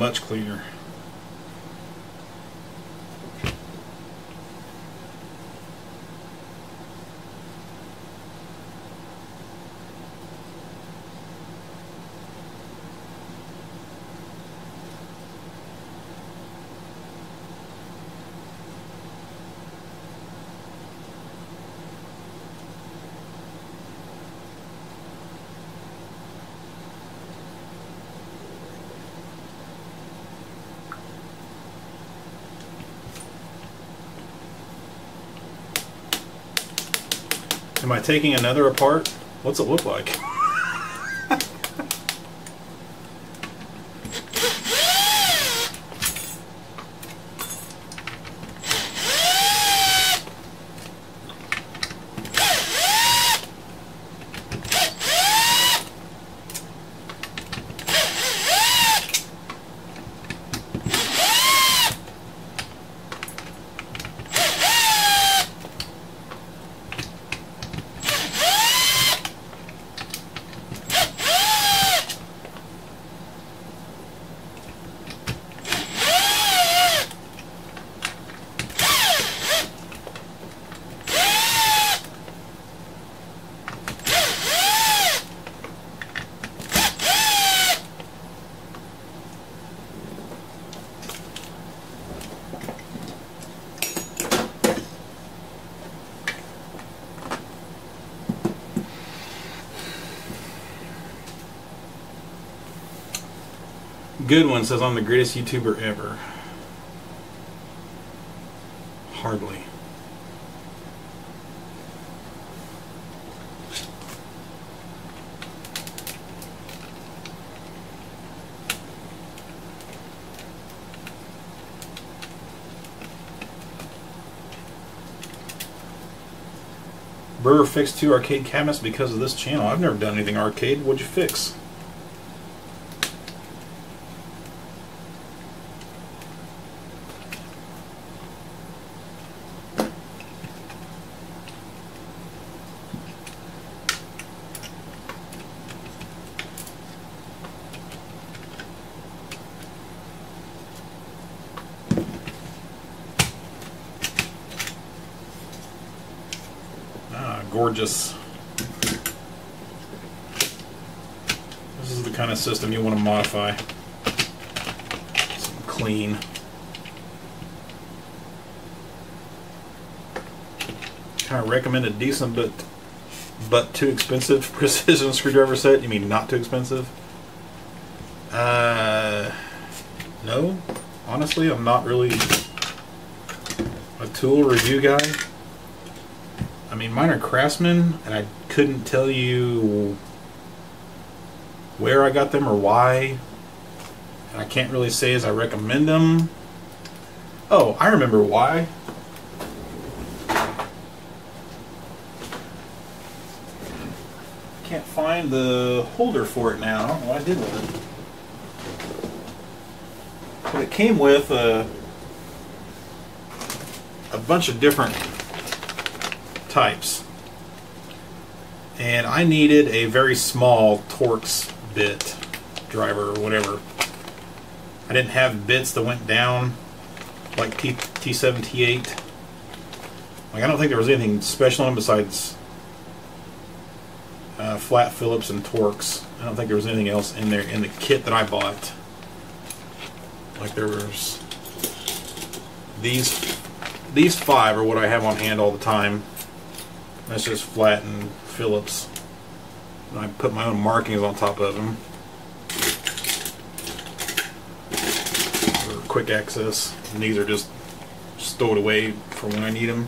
much cleaner. Am I taking another apart? What's it look like? Good one says I'm the greatest YouTuber ever. Hardly. Burger fixed 2 arcade cabinets because of this channel. I've never done anything arcade. What'd you fix? Gorgeous. This is the kind of system you want to modify. Something clean. Kind of recommend a decent but too expensive precision screwdriver set. You mean not too expensive? No. Honestly, I'm not really a tool review guy. I mean, mine are Craftsman, and I couldn't tell you where I got them or why. And I can't really say as I recommend them. Oh, I remember why. Can't find the holder for it now. I don't know what I did with it. But it came with a bunch of different types, and I needed a very small Torx bit driver or whatever. I didn't have bits that went down like T7, T8. Like, I don't think there was anything special on them besides flat Phillips and Torx. I don't think there was anything else in there in the kit that I bought. Like, there was these 5 are what I have on hand all the time. That's just flat and Phillips. And I put my own markings on top of them for quick access. And these are just stowed away for when I need them.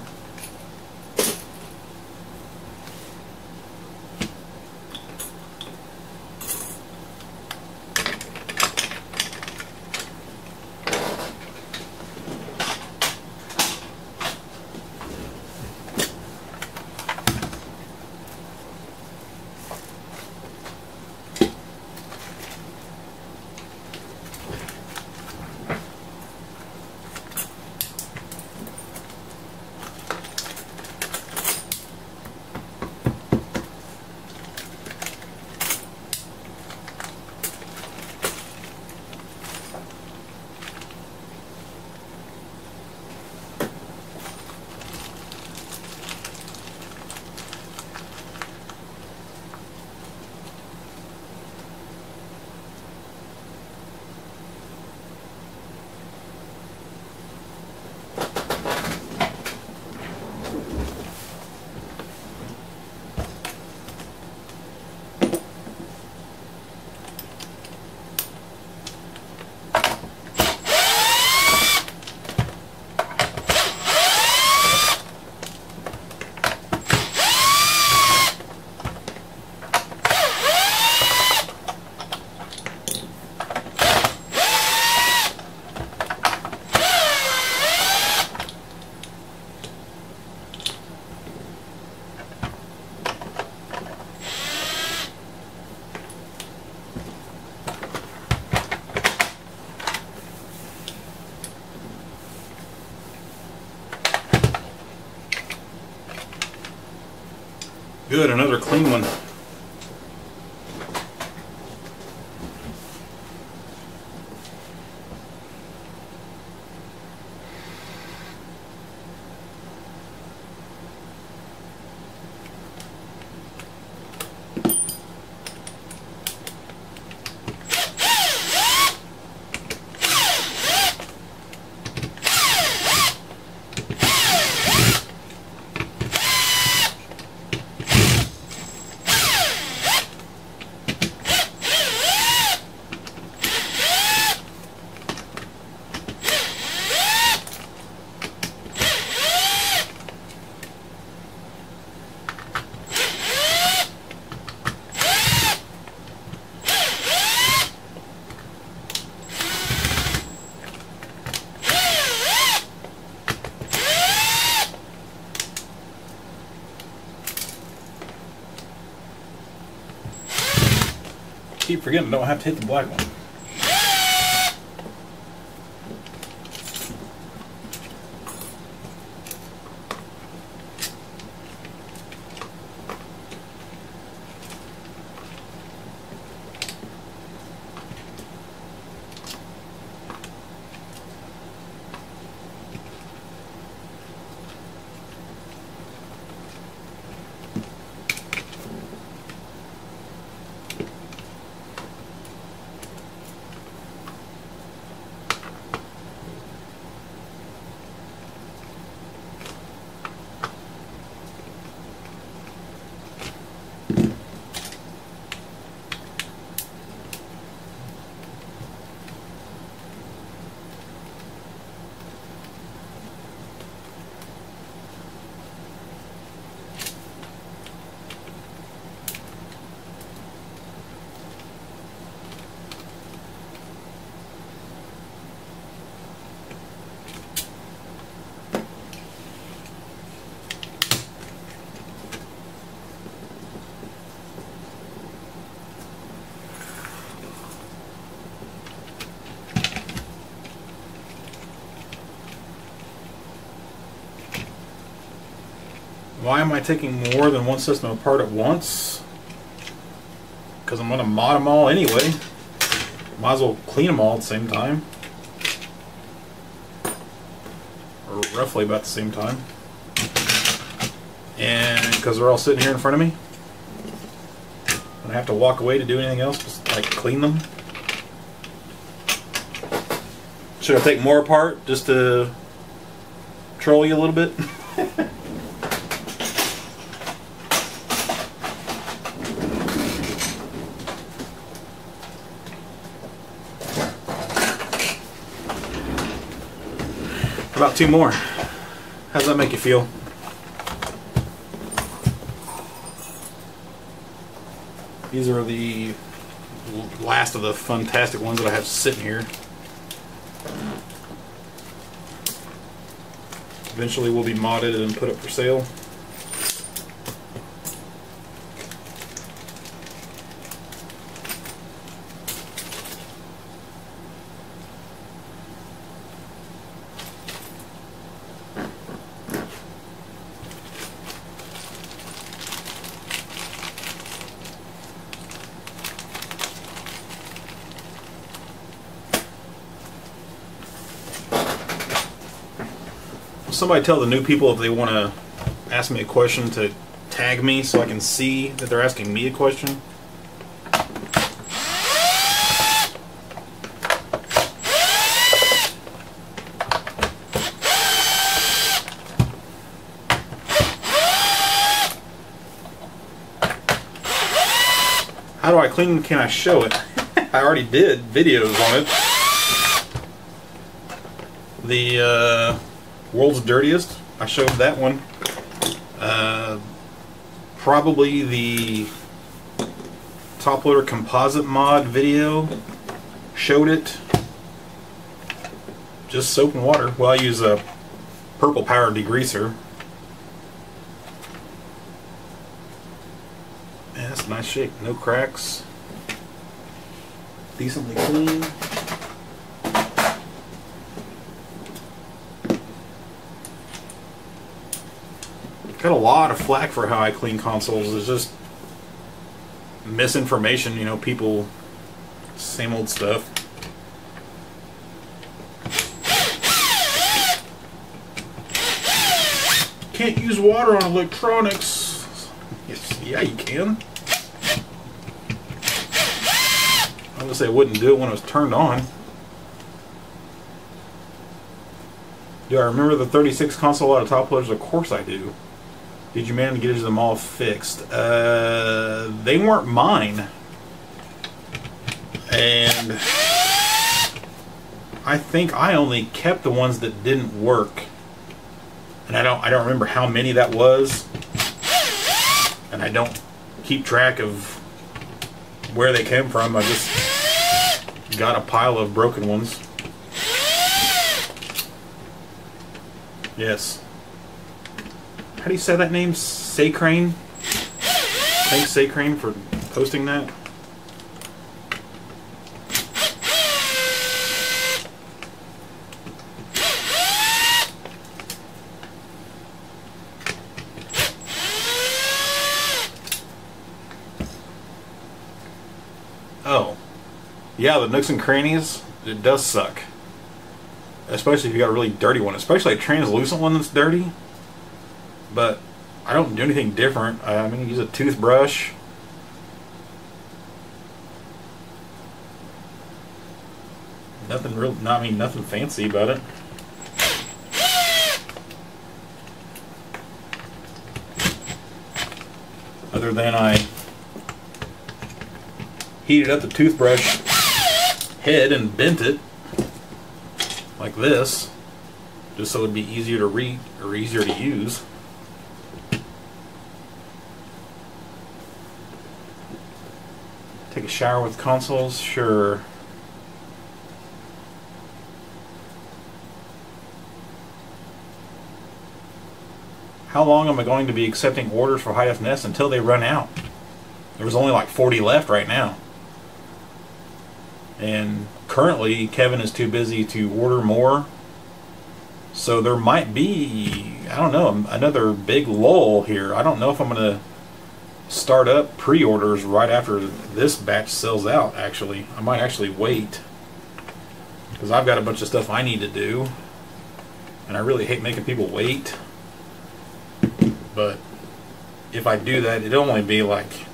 Good, another clean one. Keep forgetting I don't have to hit the black one. Why am I taking more than one system apart at once? Because I'm going to mod them all anyway. Might as well clean them all at the same time. Or roughly about the same time. And because they're all sitting here in front of me. And I have to walk away to do anything else, just like clean them. Should I take more apart just to troll you a little bit? About two more. How's that make you feel? These are the last of the fantastic ones that I have sitting here. Eventually will be modded and put up for sale. Somebody tell the new people if they want to ask me a question to tag me so I can see that they're asking me a question. How do I clean them? Can I show it? I already did videos on it. The World's Dirtiest, I showed that one. Probably the top loader composite mod video showed it. Just soap and water. Well, I use a purple power degreaser. Yeah, that's a nice shape. No cracks. Decently clean. got a lot of flack for how I clean consoles. It's just misinformation, you know, people, same old stuff. Can't use water on electronics. Yes, yeah, you can. I was gonna say I wouldn't do it when it was turned on. Do I remember the 36 console out of top loaders? Of course I do. Did you manage to get them all fixed? They weren't mine. And I think I only kept the ones that didn't work. And I don't remember how many that was. And I don't keep track of where they came from. I just got a pile of broken ones. Yes. How do you say that name? Sacrane? Thanks, Sacrane, for posting that. Oh. Yeah, the nooks and crannies, it does suck. Especially if you got a really dirty one. Especially a translucent one that's dirty. But I don't do anything different. I mean, use a toothbrush. Nothing real, I mean, nothing fancy about it. Other than I heated up the toothbrush head and bent it like this, just so it'd be easier to read or easier to use. Take a shower with consoles? Sure. How long am I going to be accepting orders for high-def nests until they run out? There's only like 40 left right now. And currently, Kevin is too busy to order more. So there might be, I don't know, another big lull here. I don't know if I'm going to start up pre-orders right after this batch sells out, actually. I might actually wait, because I've got a bunch of stuff I need to do, and I really hate making people wait. But if I do that, it'll only be like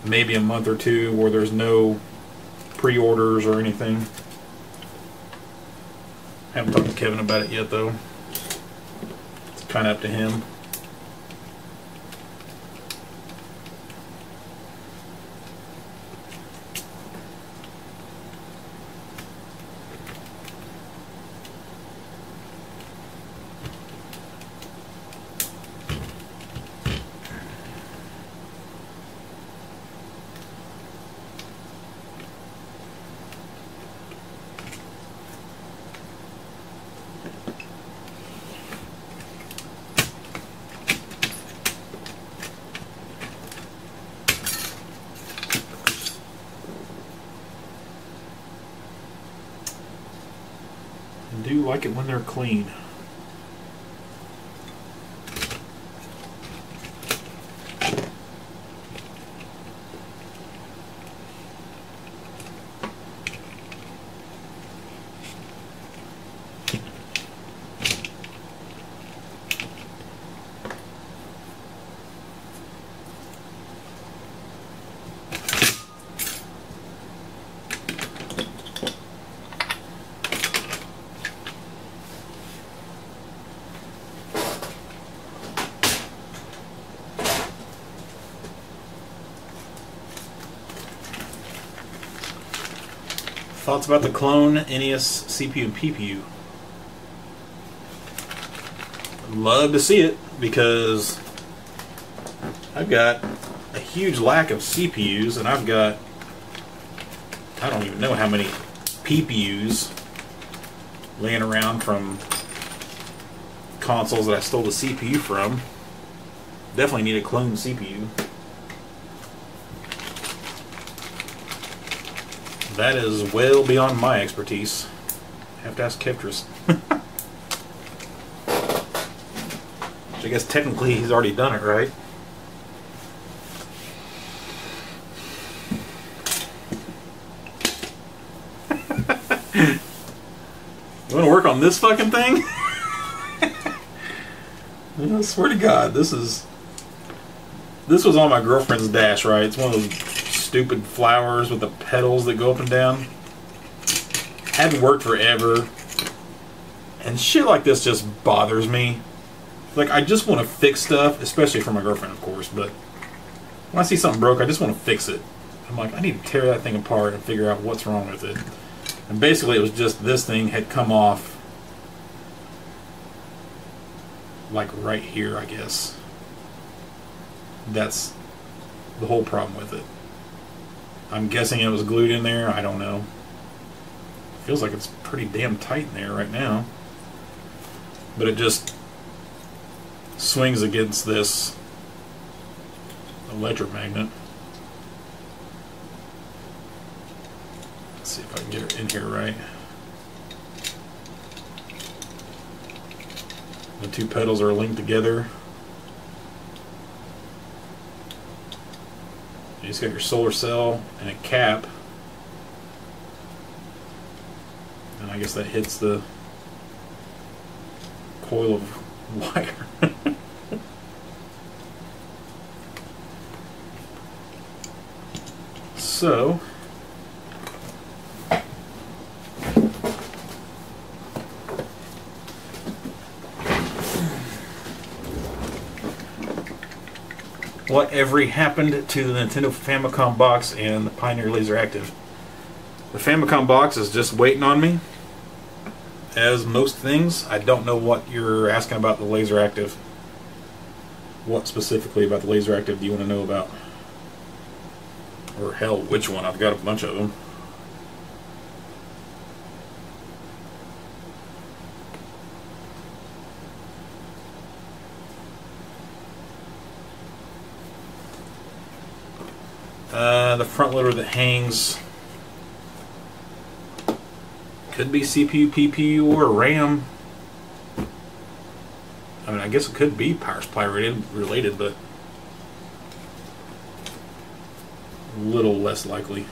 maybe a month or two where there's no pre-orders or anything. Haven't talked to Kevin about it yet, though. It's kind of up to him. I do like it when they're clean. Thoughts about the clone NES CPU and PPU? Love to see it, because I've got a huge lack of CPUs, and I've got, I don't even know how many PPUs laying around from consoles that I stole the CPU from. Definitely need a clone CPU. That is well beyond my expertise. Have to ask Kevtris. I guess technically he's already done it, right? You want to work on this fucking thing? I swear to God, this was on my girlfriend's dash, right? It's one of those stupid flowers with the petals that go up and down. Hadn't worked forever. And shit like this just bothers me. Like, I just want to fix stuff, especially for my girlfriend, of course, but when I see something broke, I just want to fix it. I'm like, I need to tear that thing apart and figure out what's wrong with it. And basically it was just this thing had come off like right here, I guess. That's the whole problem with it. I'm guessing it was glued in there. I don't know. Feels like it's pretty damn tight in there right now. But it just swings against this electromagnet. Let's see if I can get her in here right. The two petals are linked together. You just got your solar cell and a cap. And I guess that hits the coil of wire. So whatever happened to the Nintendo Famicom box and the Pioneer Laser Active? The Famicom box is just waiting on me. As most things, I don't know what you're asking about the Laser Active. What specifically about the Laser Active do you want to know about? Or hell, which one? I've got a bunch of them. The front loader that hangs could be CPU, PPU, or RAM. I mean, I guess it could be power supply related, but a little less likely.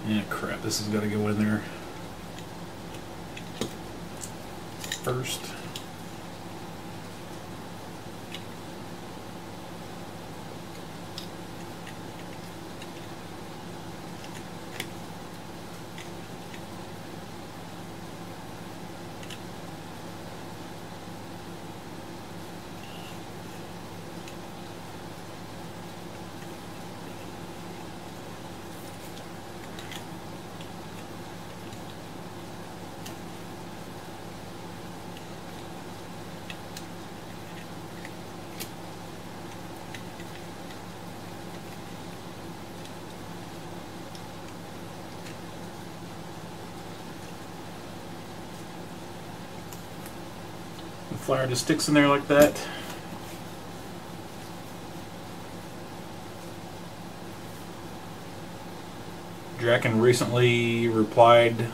Yeah, crap, this has got to go in there first. The flyer just sticks in there like that. Draken recently replied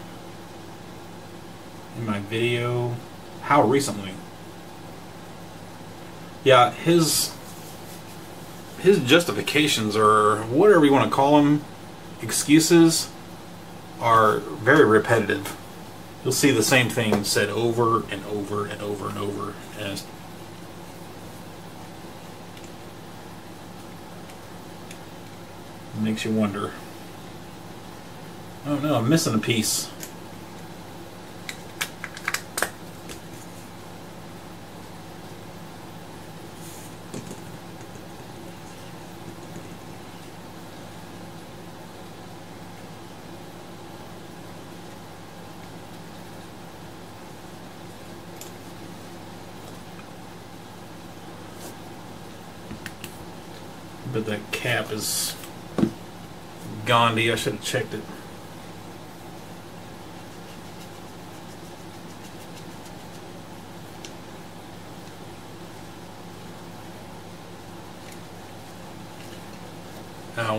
in my video. How recently? Yeah, his justifications, or whatever you want to call them, excuses, are very repetitive. You'll see the same thing said over and over and over and over, and it makes you wonder. Oh no, I'm missing a piece. But that cap is Gandhi. I should have checked it.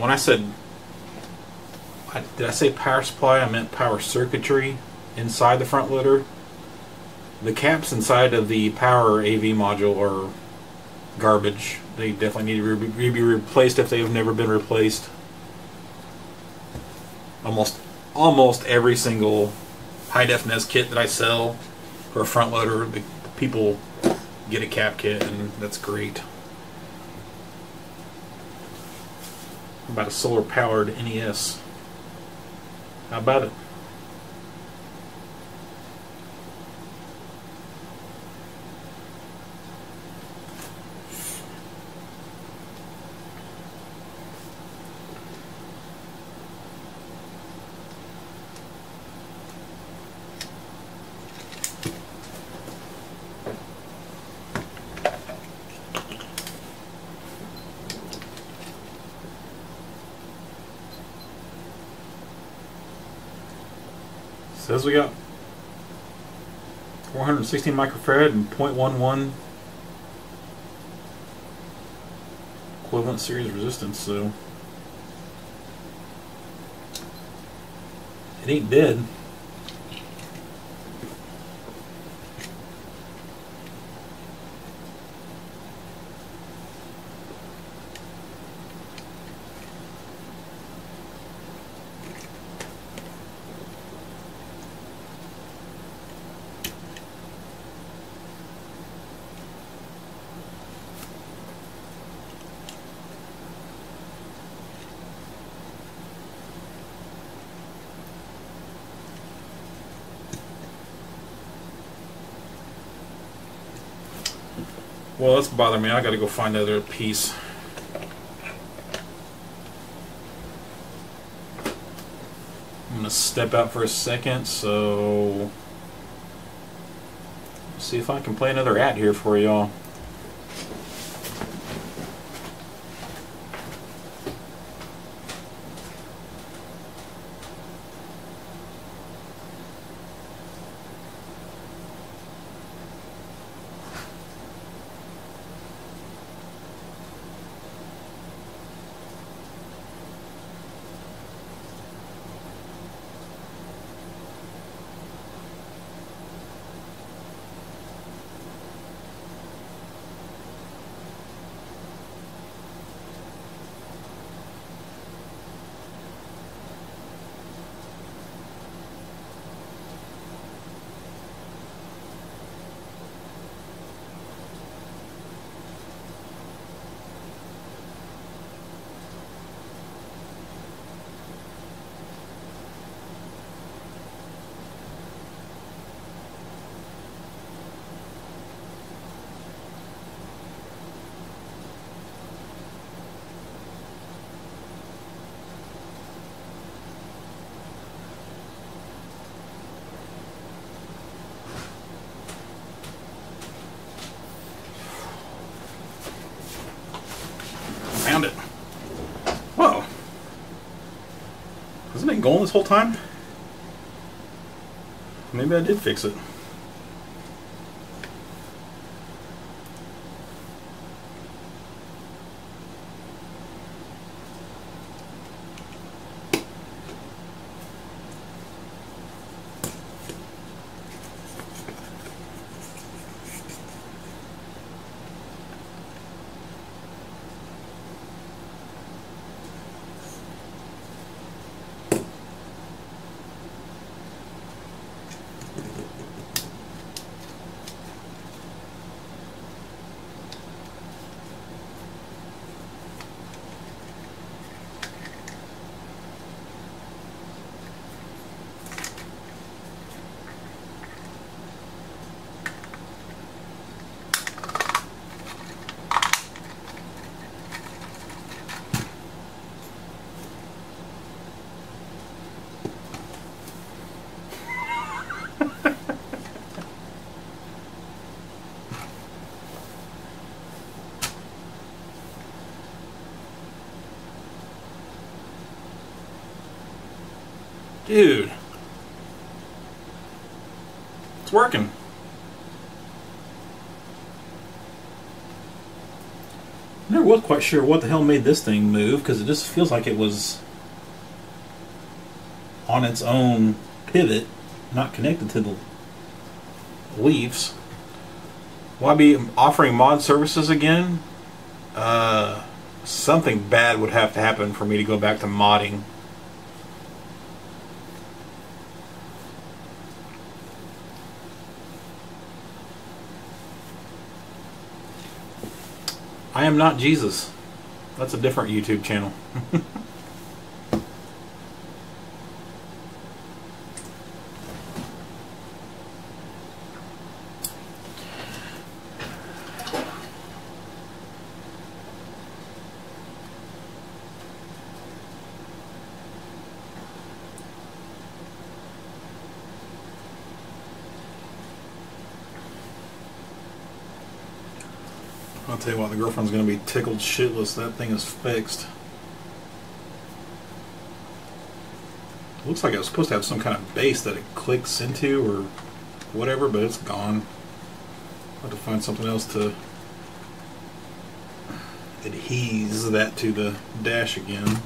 when I said, did I say power supply? I meant power circuitry inside the front loader. The caps inside of the power AV module are garbage. They definitely need to be replaced if they have never been replaced. Almost every single high-def NES kit that I sell for a front loader, the people get a cap kit, and that's great. How about a solar-powered NES? How about it? Says we got 416 microfarad and 0.11 equivalent series resistance, so it ain't dead. Well, that's bothering me. I gotta go find the other piece. I'm gonna step out for a second, so see if I can play another ad here for y'all. Found it. Whoa. Hasn't it been going this whole time? Maybe I did fix it. Dude. It's working. Never was quite sure what the hell made this thing move, because it just feels like it was on its own pivot, not connected to the leaves. Will I be offering mod services again? Something bad would have to happen for me to go back to modding. I am not Jesus. That's a different YouTube channel. I'll tell you what, the girlfriend's going to be tickled shitless. That thing is fixed. It looks like it was supposed to have some kind of base that it clicks into or whatever, but it's gone. I'll have to find something else to adhese that to the dash again.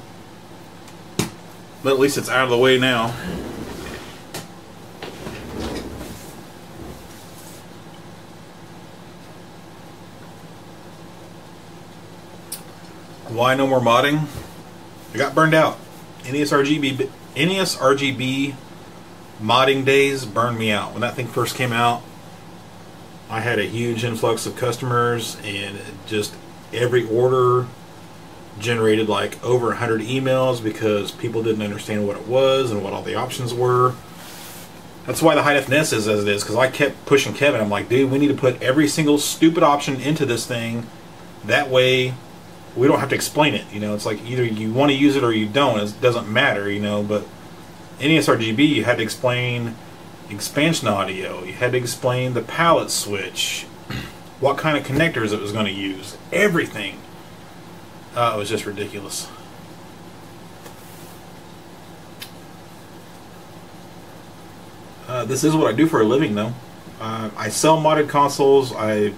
But at least it's out of the way now. Why no more modding? I got burned out. NES RGB modding days burned me out. When that thing first came out, I had a huge influx of customers, and just every order generated like over 100 emails because people didn't understand what it was and what all the options were. That's why the high def NES is as it is, because I kept pushing Kevin. I'm like, dude, we need to put every single stupid option into this thing. That way we don't have to explain it. You know, it's like either you want to use it or you don't. It doesn't matter, you know. But NES RGB, you had to explain expansion audio. You had to explain the palette switch, what kind of connectors it was going to use, everything. It was just ridiculous. This is what I do for a living, though. I sell modded consoles. I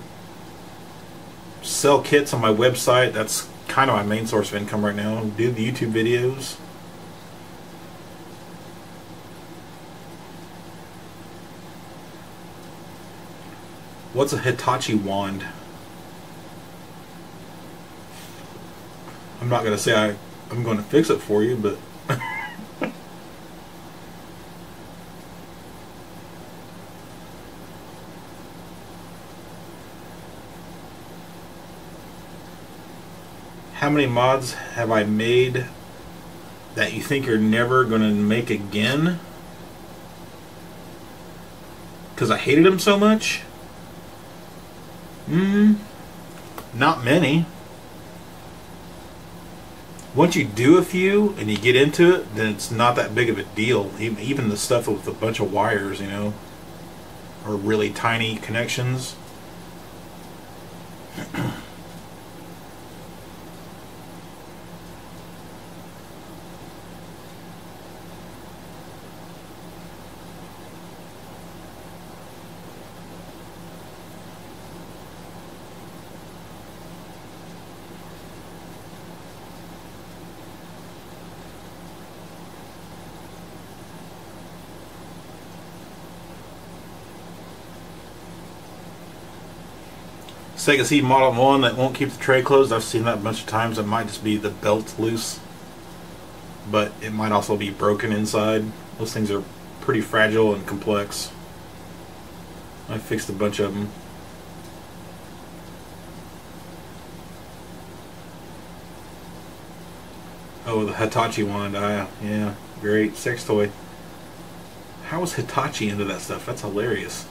sell kits on my website. That's kind of my main source of income right now. Do the YouTube videos. What's a Hitachi wand? I'm not going to say I'm going to fix it for you, but how many mods have I made that you think you're never going to make again? Because I hated them so much? Not many. Once you do a few and you get into it, then it's not that big of a deal. Even the stuff with a bunch of wires, you know, or really tiny connections. Sega CD Model 1 that won't keep the tray closed. I've seen that a bunch of times. It might just be the belt loose, but it might also be broken inside. Those things are pretty fragile and complex. I fixed a bunch of them. Oh, the Hitachi wand. Yeah, great sex toy. How was Hitachi into that stuff? That's hilarious.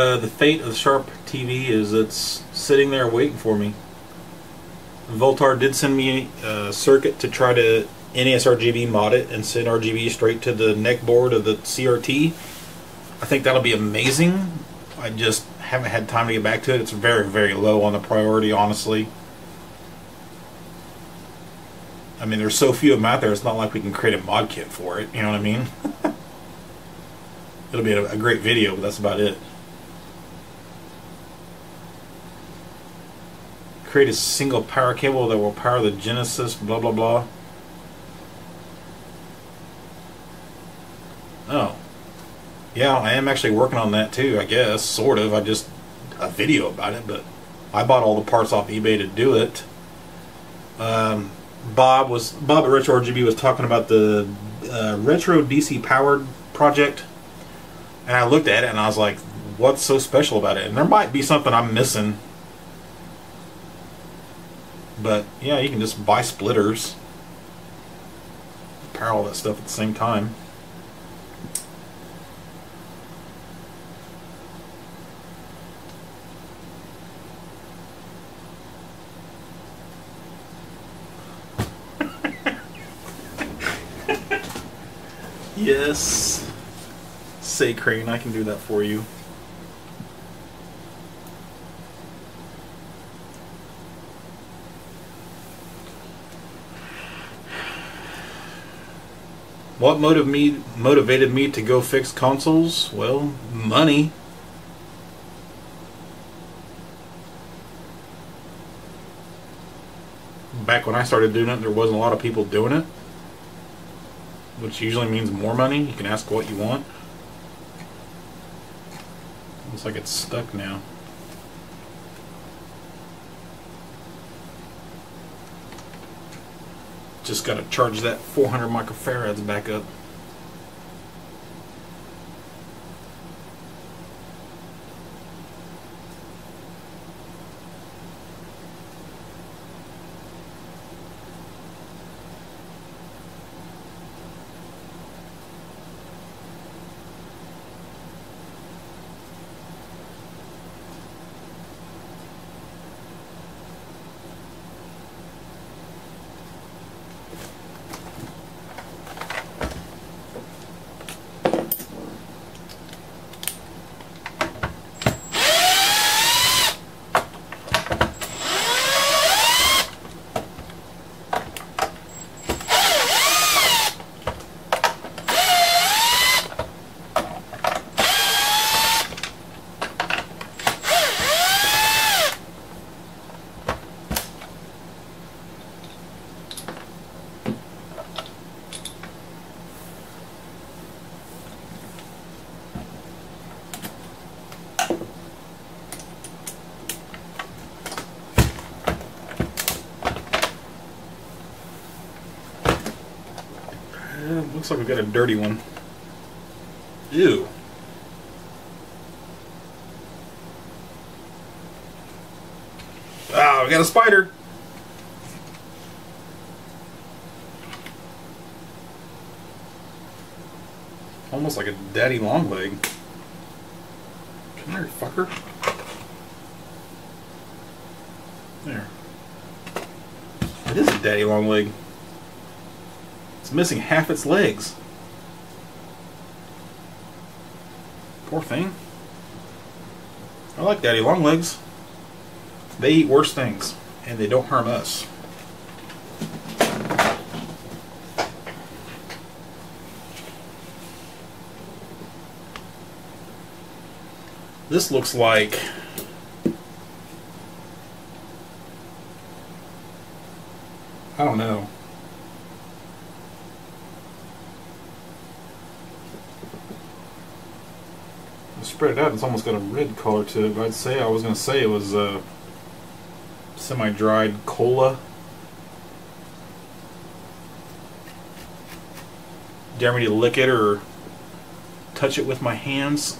The fate of the Sharp TV is it's sitting there waiting for me. Voltar did send me a circuit to try to NES RGB mod it and send RGB straight to the neck board of the CRT. I think that'll be amazing. I just haven't had time to get back to it. It's very, very low on the priority, honestly. I mean, there's so few of them out there, it's not like we can create a mod kit for it, you know what I mean? It'll be a great video, but that's about it. Create a single power cable that will power the Genesis, blah blah blah. Oh. Yeah, I am actually working on that too, I guess, sort of. I just a video about it, but I bought all the parts off eBay to do it. Bob at Retro RGB was talking about the Retro DC powered project, and I looked at it and I was like, what's so special about it? And there might be something I'm missing, but yeah, you can just buy splitters, power all that stuff at the same time. Yes, say Crane, I can do that for you. What motivated me to go fix consoles? Well, money. Back when I started doing it, there wasn't a lot of people doing it, which usually means more money. You can ask what you want. Looks like it's stuck now. Just got to charge that 400 microfarads back up. Looks like we got a dirty one. Ew. Ah, we got a spider. Almost like a daddy long leg. Come here, fucker. There. It is a daddy long leg. It's missing half its legs. Poor thing. I like daddy long legs. They eat worse things, and they don't harm us. This looks like I don't know. Spread it out, it's almost got a red color to it, but I was going to say it was semi-dried cola. Dare me to lick it or touch it with my hands?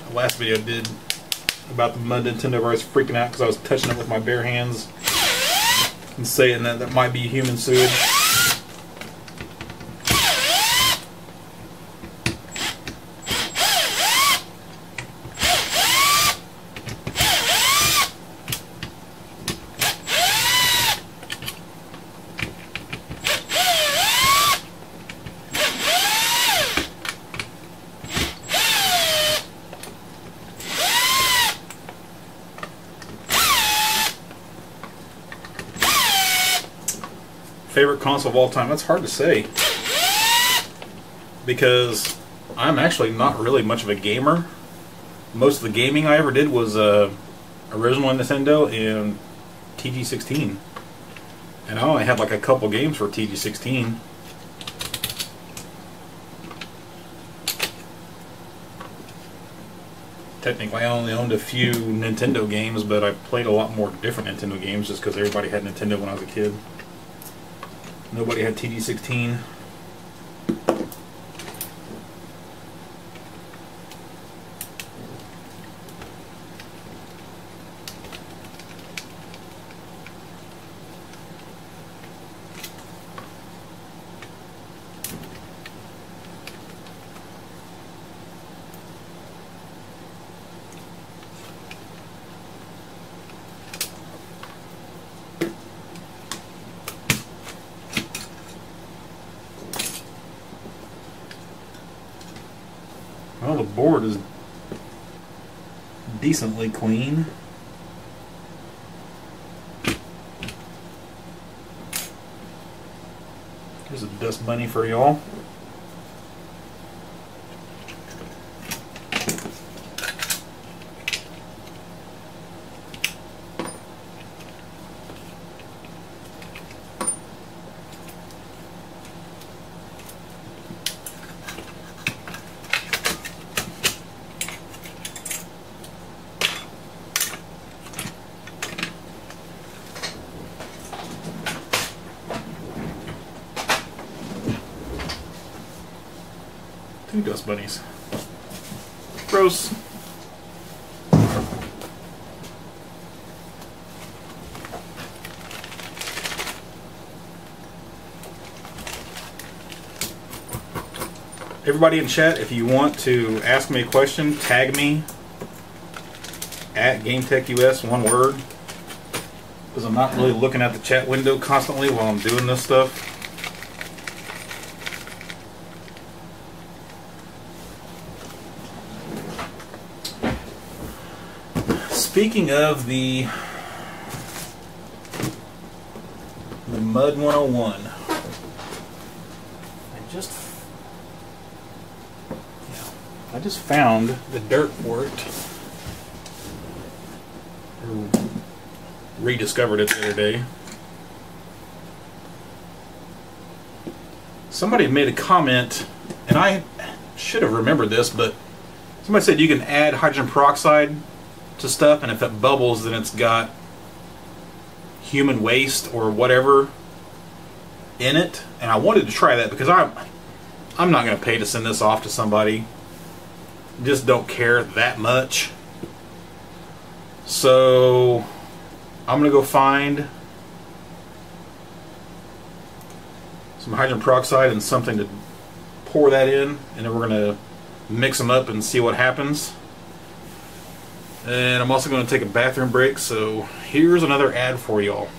The last video I did about the mud Nintendo where I was freaking out because I was touching it with my bare hands and saying that might be human sewage. Favorite console of all time? That's hard to say, because I'm actually not really much of a gamer. Most of the gaming I ever did was original Nintendo and TG16. And I only had like a couple games for TG16. Technically, I only owned a few Nintendo games, but I played a lot more different Nintendo games just because everybody had Nintendo when I was a kid. Nobody had TG16. Well, the board is decently clean. Here's a dust bunny for y'all. Two dust bunnies. Gross. Everybody in chat, if you want to ask me a question, tag me at GameTechUS, one word, because I'm not really looking at the chat window constantly while I'm doing this stuff. Speaking of the Mud 101, I just found the dirt for it. Or rediscovered it the other day. Somebody made a comment, and I should have remembered this, but somebody said you can add hydrogen peroxide to stuff, and if it bubbles, then it's got human waste or whatever in it. And I wanted to try that because I'm not going to pay to send this off to somebody. Just don't care that much. So I'm going to go find some hydrogen peroxide and something to pour that in, and then we're going to mix them up and see what happens. And I'm also going to take a bathroom break, so here's another ad for y'all.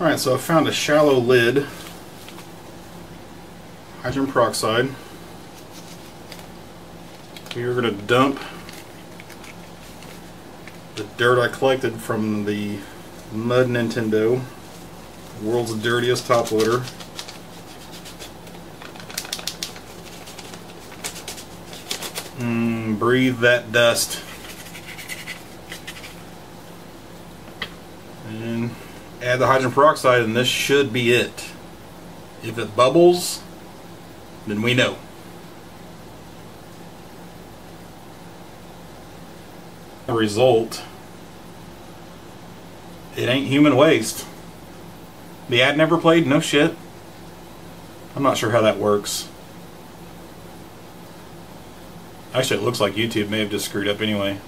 Alright, so I found a shallow lid, hydrogen peroxide. We are going to dump the dirt I collected from the Mud Nintendo, world's dirtiest top loader. Breathe that dust. And add the hydrogen peroxide, and this should be it. If it bubbles, then we know. The result, it ain't human waste. The ad never played? No shit. I'm not sure how that works. Actually, it looks like YouTube may have just screwed up anyway.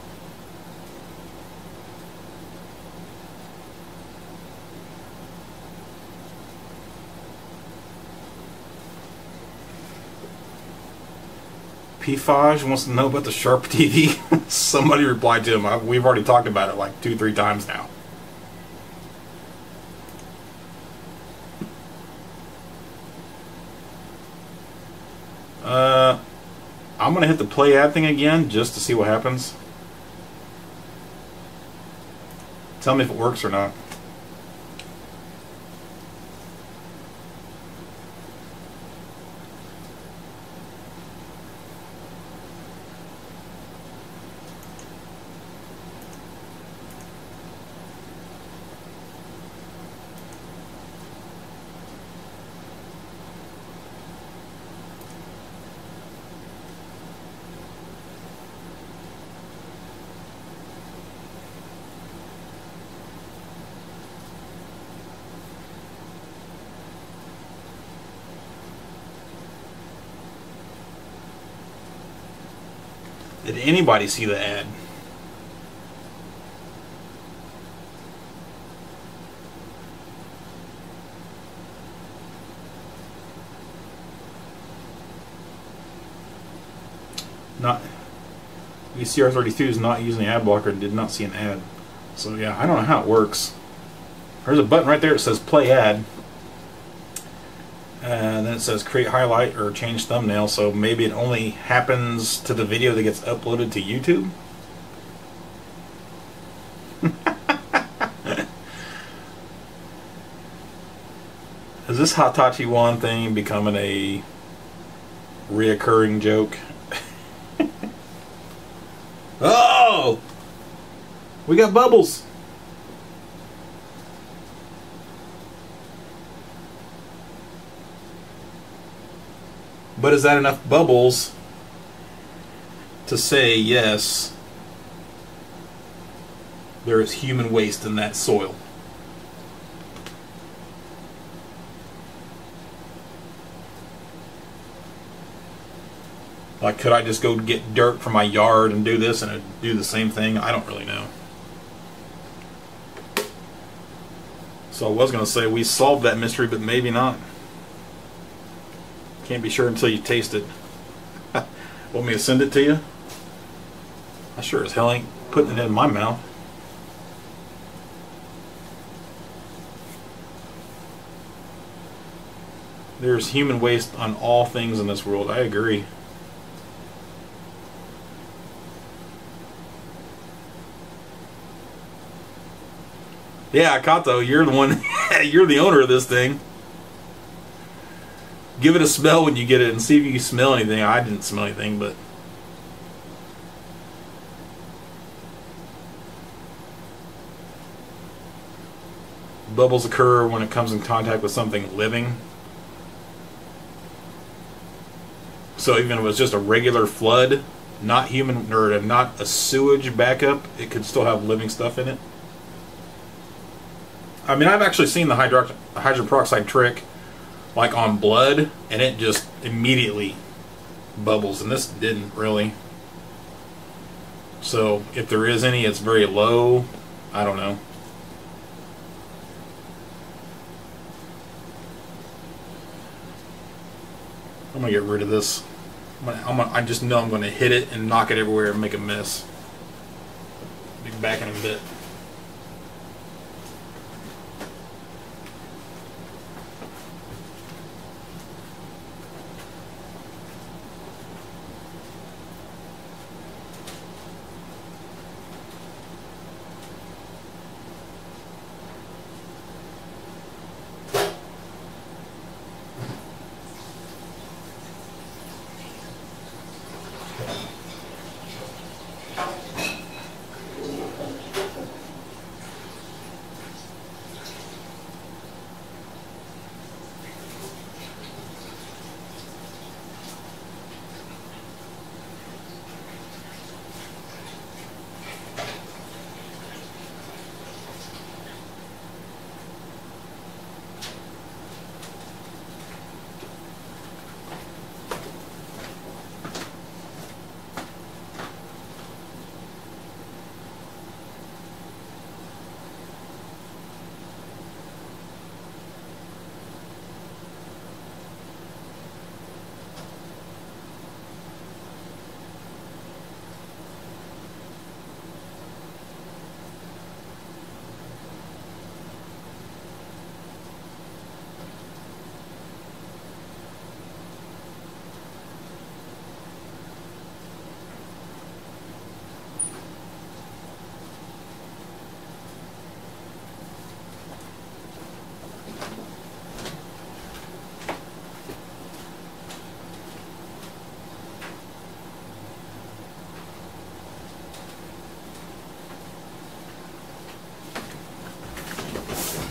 P5 wants to know about the Sharp TV. Somebody replied to him. We've already talked about it like 2-3 times now. I'm going to hit the play ad thing again just to see what happens. Tell me if it works or not. Did anybody see the ad? Not VCR32 is not using the ad blocker and did not see an ad. So yeah, I don't know how it works. There's a button right there that says play ad. And then it says create highlight or change thumbnail, so maybe it only happens to the video that gets uploaded to YouTube. Is this Hitachi One thing becoming a reoccurring joke? Oh! We got bubbles! But is that enough bubbles to say, yes, there is human waste in that soil? Like, could I just go get dirt from my yard and do this and it'd do the same thing? I don't really know. So I was going to say we solved that mystery, but maybe not. Can't be sure until you taste it. Want me to send it to you? I sure as hell ain't putting it in my mouth. There's human waste on all things in this world. I agree. Yeah, Kato, you're the one. You're the owner of this thing. Give it a smell when you get it and see if you can smell anything. I didn't smell anything, but bubbles occur when it comes in contact with something living. So even if it was just a regular flood, not human or not a sewage backup, it could still have living stuff in it. I mean, I've actually seen the hydrogen peroxide trick like on blood, and it just immediately bubbles, and this didn't really. So if there is any, it's very low. I don't know. I'm gonna get rid of this. I just know I'm gonna hit it and knock it everywhere and make a mess. Be back in a bit.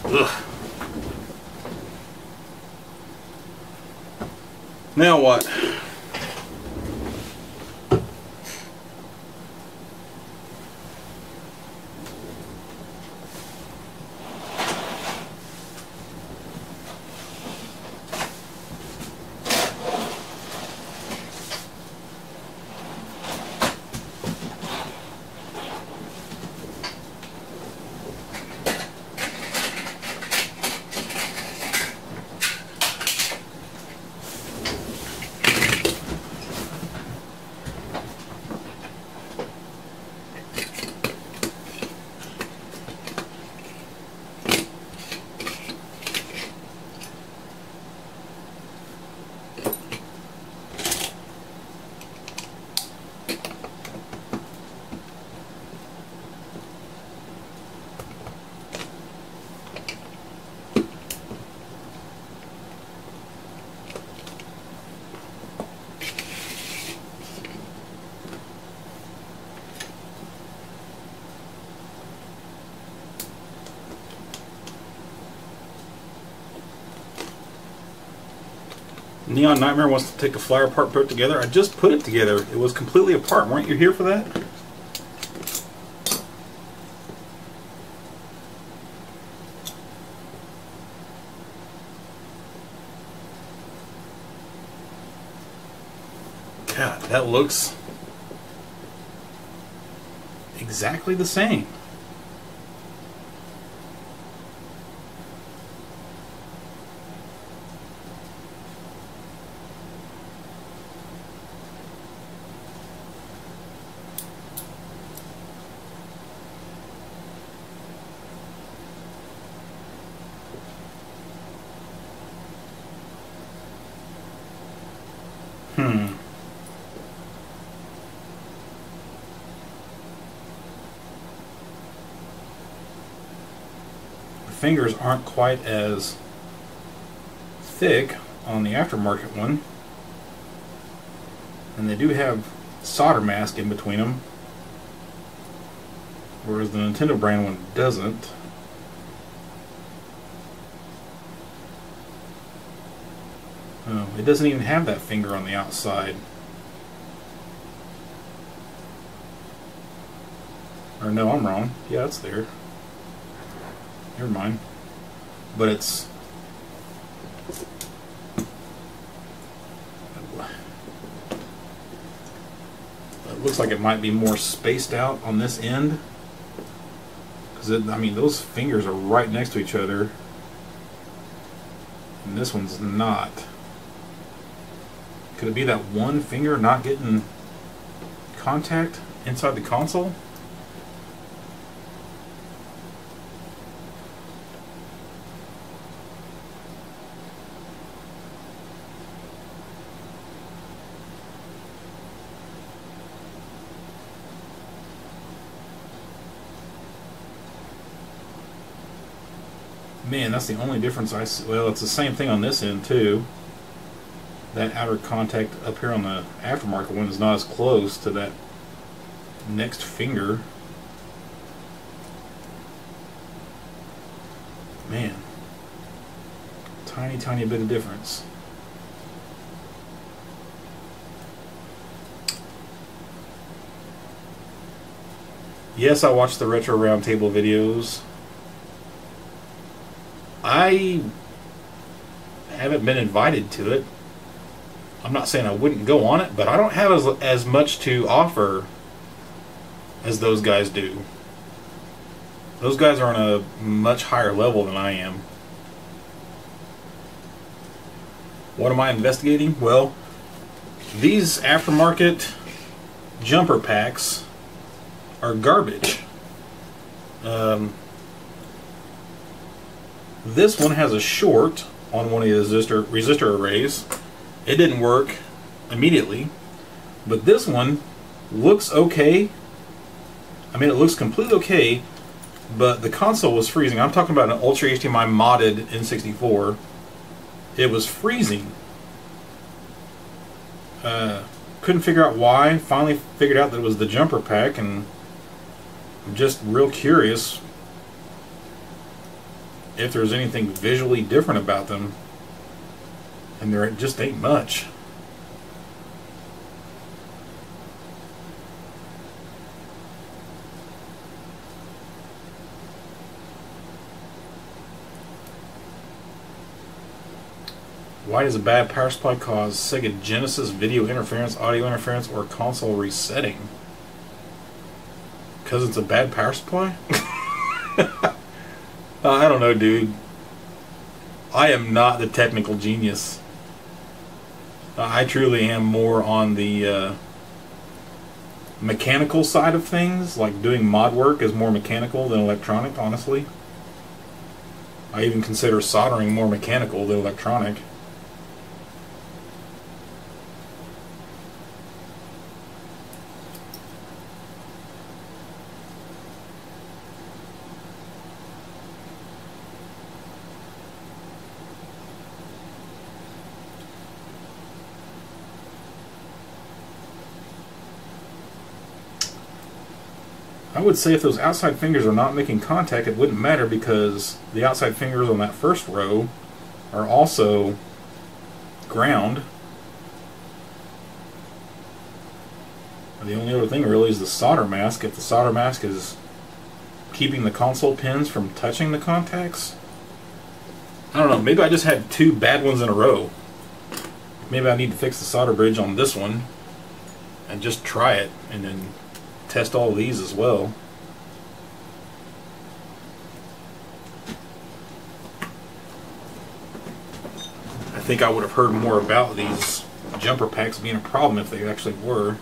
Ugh. Now what? Neon Nightmare wants to take a flyer apart, put it together. I just put it together. It was completely apart. Weren't you here for that? God, that looks exactly the same. The fingers aren't quite as thick on the aftermarket one, and they do have solder mask in between them, whereas the Nintendo brand one doesn't. Oh, it doesn't even have that finger on the outside. Or no, I'm wrong. Yeah, it's there. Never mind. But it's... It looks like it might be more spaced out on this end. Because, I mean, those fingers are right next to each other. And this one's not. Could it be that one finger not getting contact inside the console? Man, that's the only difference I see. Well, it's the same thing on this end too. That outer contact up here on the aftermarket one is not as close to that next finger. Man, tiny, tiny bit of difference. Yes, I watched the Retro Roundtable videos. I haven't been invited to it. I'm not saying I wouldn't go on it, but I don't have as much to offer as those guys do. Those guys are on a much higher level than I am. What am I investigating? Well, these aftermarket jumper packs are garbage. This one has a short on one of the resistor arrays. It didn't work immediately, but this one looks okay. I mean, it looks completely okay, but the console was freezing. I'm talking about an Ultra HDMI modded n64. It was freezing. Couldn't figure out why. Finally figured out that it was the jumper pack, and I'm just real curious if there's anything visually different about them, and there just ain't much. Why does a bad power supply cause Sega Genesis video interference, audio interference, or console resetting? Because it's a bad power supply? I don't know, dude. I am not the technical genius. I truly am more on the mechanical side of things. Like doing mod work is more mechanical than electronic, honestly. I even consider soldering more mechanical than electronic. I would say if those outside fingers are not making contact, it wouldn't matter, because the outside fingers on that first row are also ground. And the only other thing really is the solder mask. If the solder mask is keeping the console pins from touching the contacts, I don't know, maybe I just had two bad ones in a row. Maybe I need to fix the solder bridge on this one and just try it, and then test all of these as well. I think I would have heard more about these jumper packs being a problem if they actually were.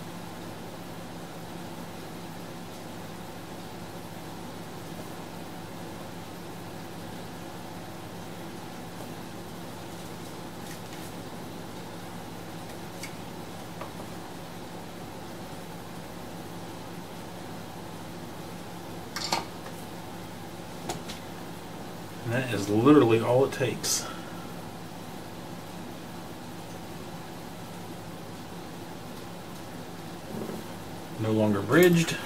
And that is literally all it takes. No longer bridged.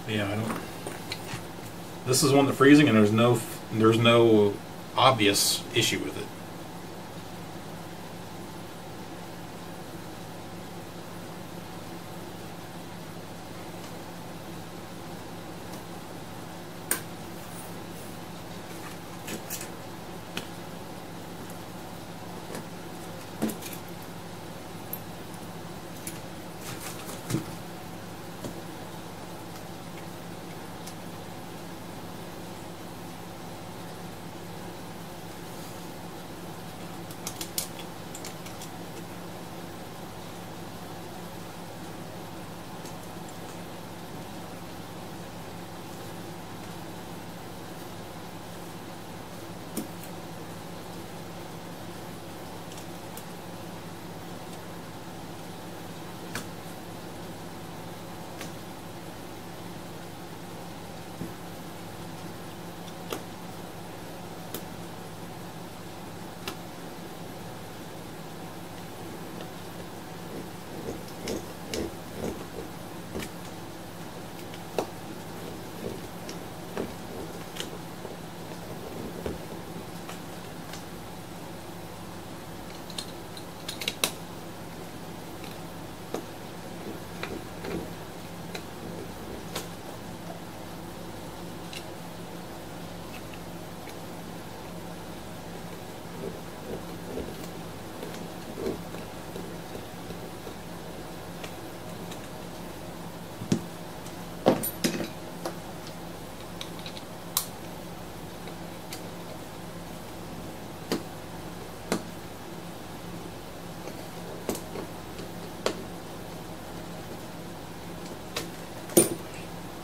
Yeah, I don't. This is one that's freezing, and there's no obvious issue with it.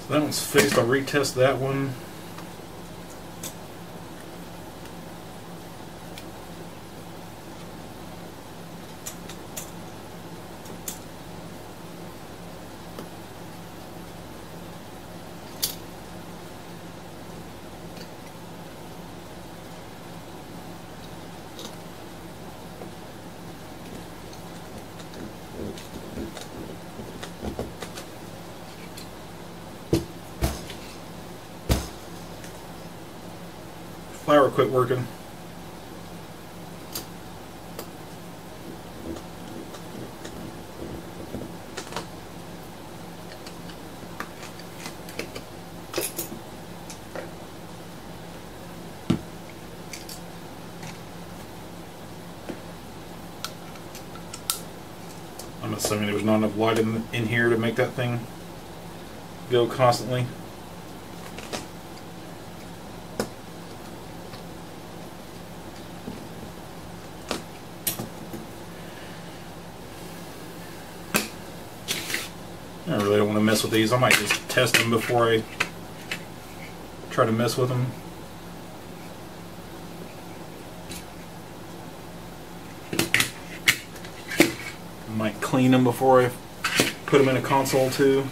So that one's fixed. I'll retest that one. Flour quit working. I'm assuming there was not enough light in here to make that thing go constantly. I really don't want to mess with these. I might just test them before I try to mess with them. I might clean them before I put them in a console too.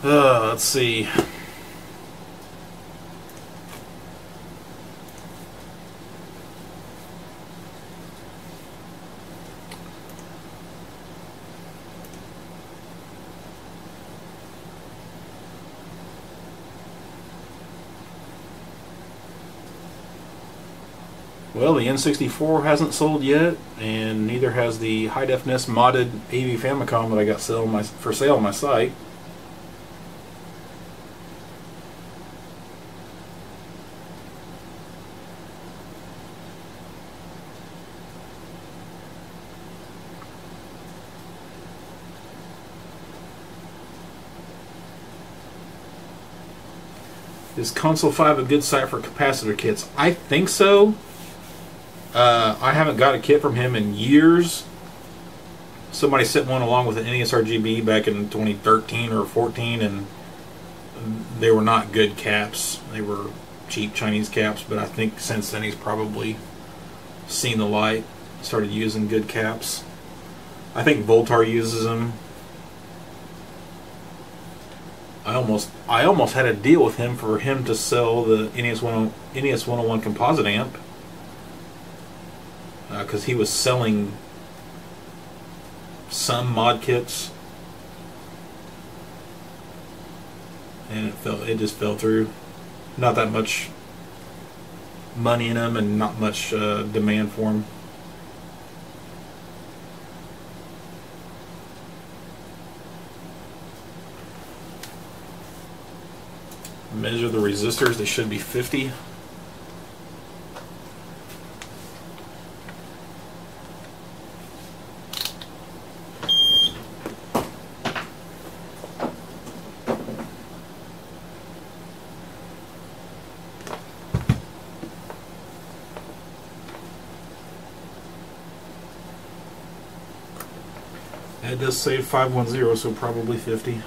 Let's see. Well, the n64 hasn't sold yet, and neither has the high-defness modded AV Famicom that I got for sale on my site. Is Console 5 a good site for capacitor kits? I think so. I haven't got a kit from him in years. Somebody sent one along with an NES RGB back in 2013 or 14, and they were not good caps. They were cheap Chinese caps, but I think since then he's probably seen the light, started using good caps. I think Voltar uses them. I almost had a deal with him for him to sell the NES 101 composite amp, because he was selling some mod kits, and it just fell through. Not that much money in them, and not much demand for them. Measure the resistors, they should be 50. It does say 510, so probably 50.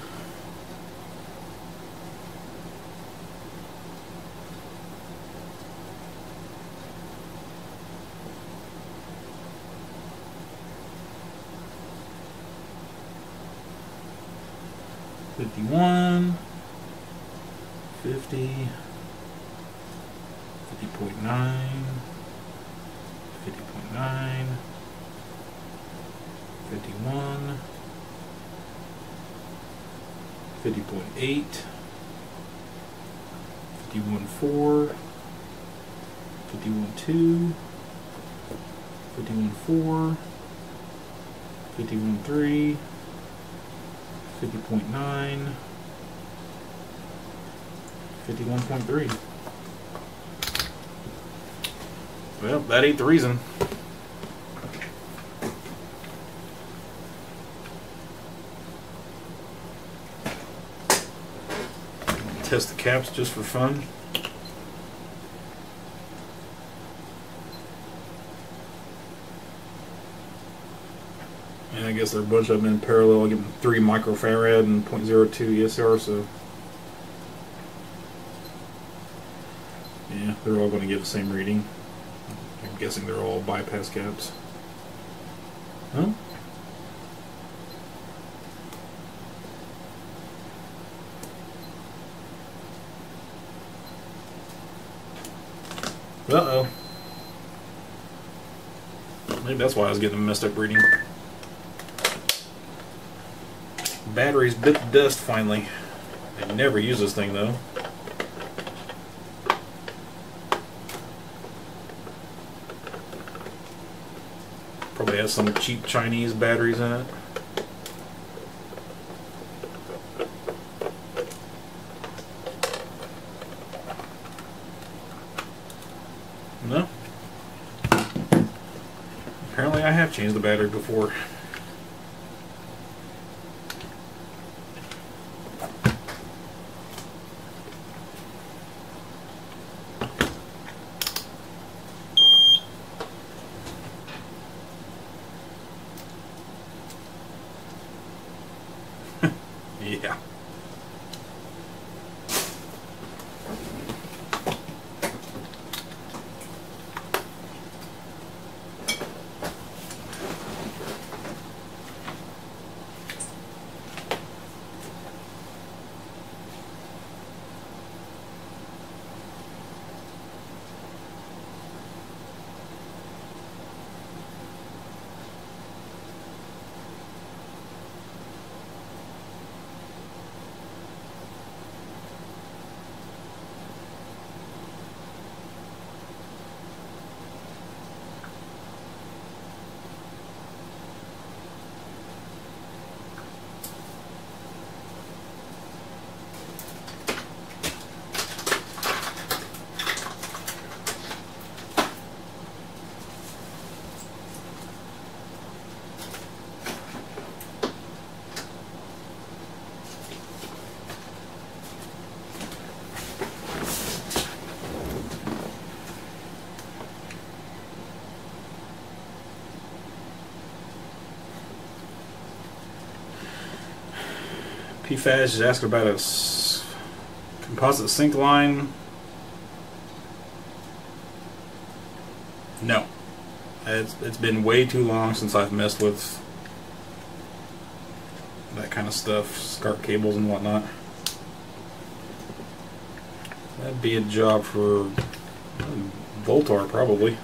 .1, 50, 50.9, 50.9, 51, 50.8, 51.4, 51.2, 51.4, 51.3, 50.9, 51.3. Well, that ain't the reason. Test the caps just for fun. And I guess there are a bunch of them in parallel. I get 3 microfarad and 0.02 ESR, so yeah, they're all going to give the same reading. I'm guessing they're all bypass caps. Huh? Uh-oh. Maybe that's why I was getting a messed up reading. Batteries bit the dust finally. I never use this thing though. Probably has some cheap Chinese batteries in it. No. Apparently I have changed the battery before. Yeah. PFAS is asking about a composite sync line. No. It's been way too long since I've messed with that kind of stuff, SCART cables and whatnot. That'd be a job for Voltar probably.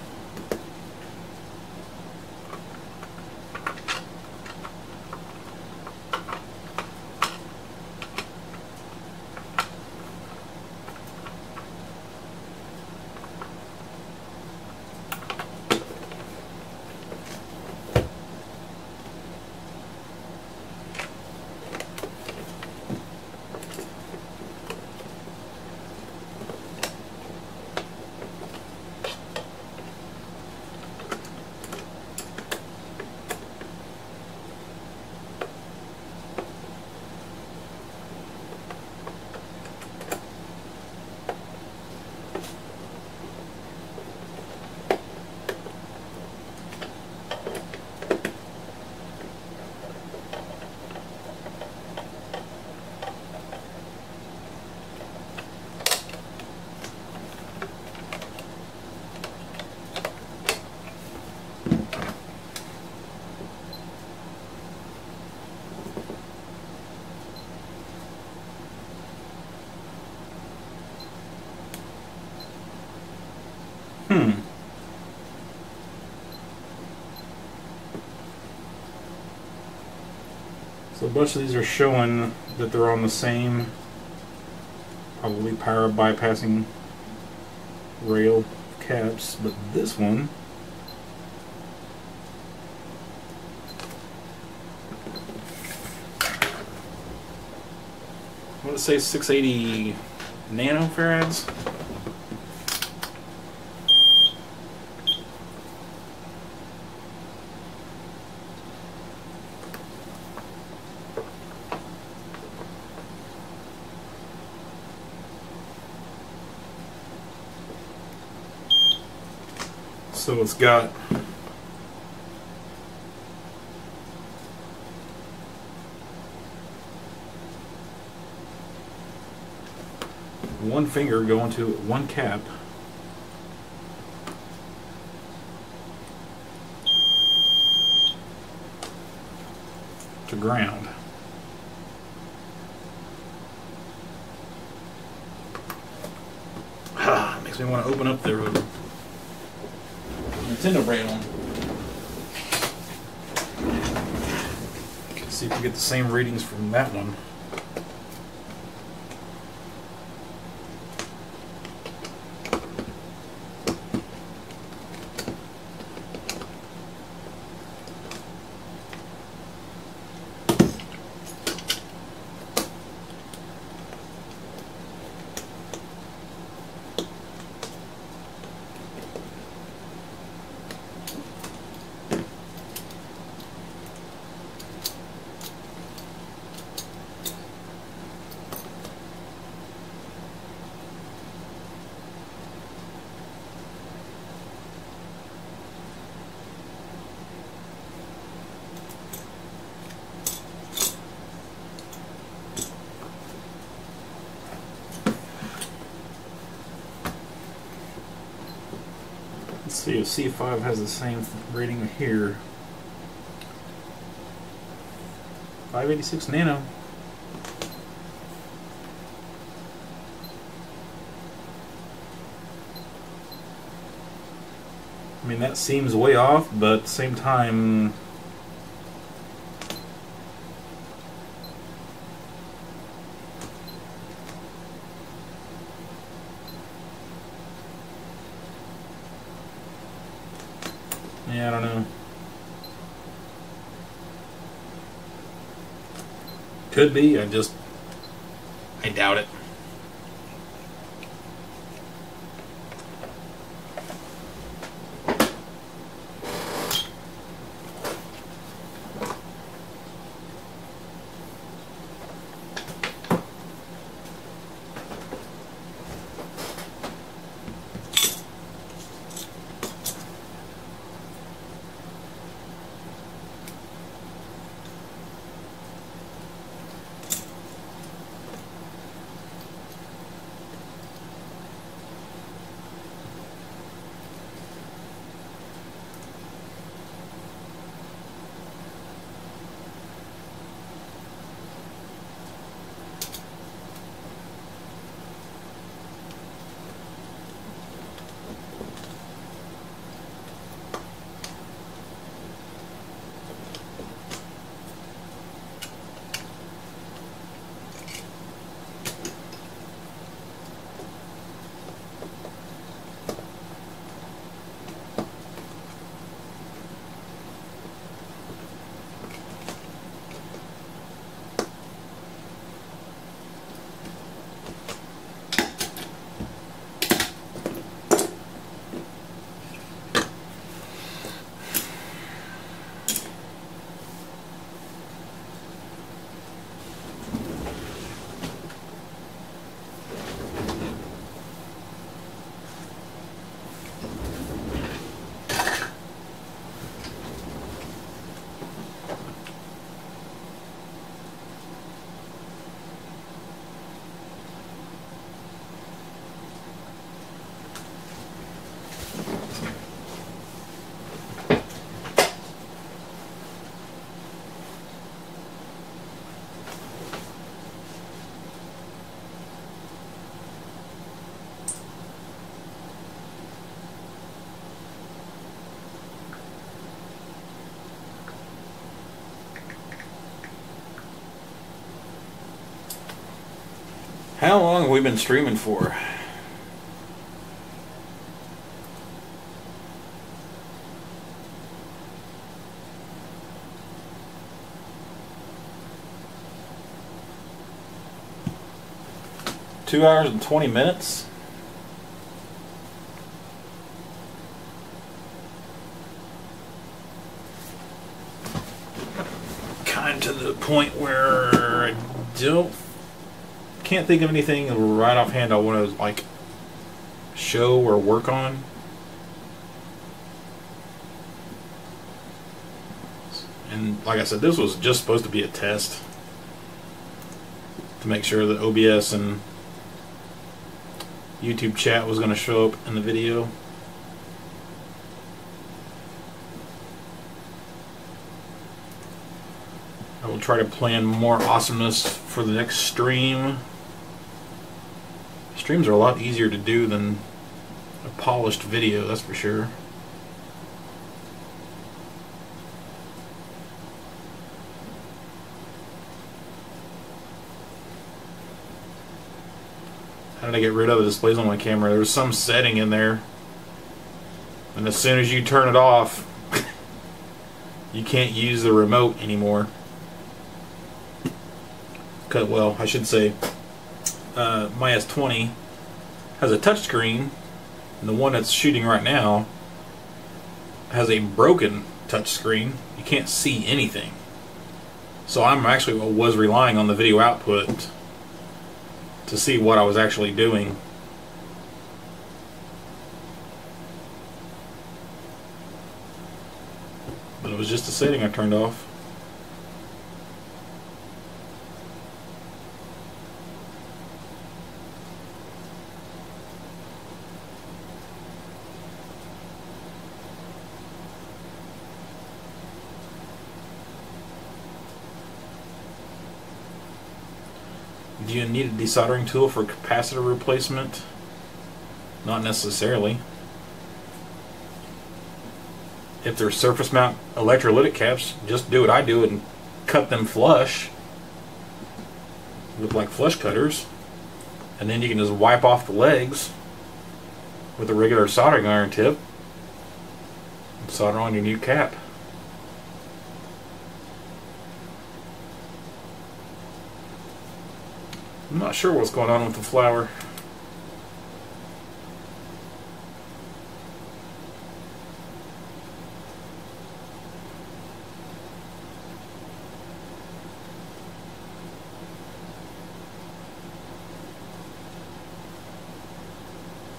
So a bunch of these are showing that they're on the same, probably power bypassing rail caps, but this one what does it say, 680 nanofarads? So it's got one finger going to one cap, to ground. Makes me want to open up the Nintendo brand one. See if we get the same readings from that one. See if C5 has the same rating here. 586 nano. I mean, that seems way off, but at the same time, yeah, I don't know. Could be, I doubt it. How long have we been streaming for? Two hours and 20 minutes? Kind of to the point where I can't think of anything right offhand I want to like show or work on. And like I said, this was just supposed to be a test to make sure that OBS and YouTube chat was going to show up in the video. I will try to plan more awesomeness for the next stream. Streams are a lot easier to do than a polished video, that's for sure. How did I get rid of the displays on my camera? There was some setting in there, and as soon as you turn it off, you can't use the remote anymore. Well, I should say, my S20 has a touchscreen, and the one that's shooting right now has a broken touchscreen. You can't see anything. So I'm actually was relying on the video output to see what I was actually doing. But it was just a setting I turned off. Do you need a desoldering tool for capacitor replacement? Not necessarily. If they're surface mount electrolytic caps, just do what I do and cut them flush with like flush cutters, and then you can just wipe off the legs with a regular soldering iron tip and solder on your new cap. I'm not sure what's going on with the flower.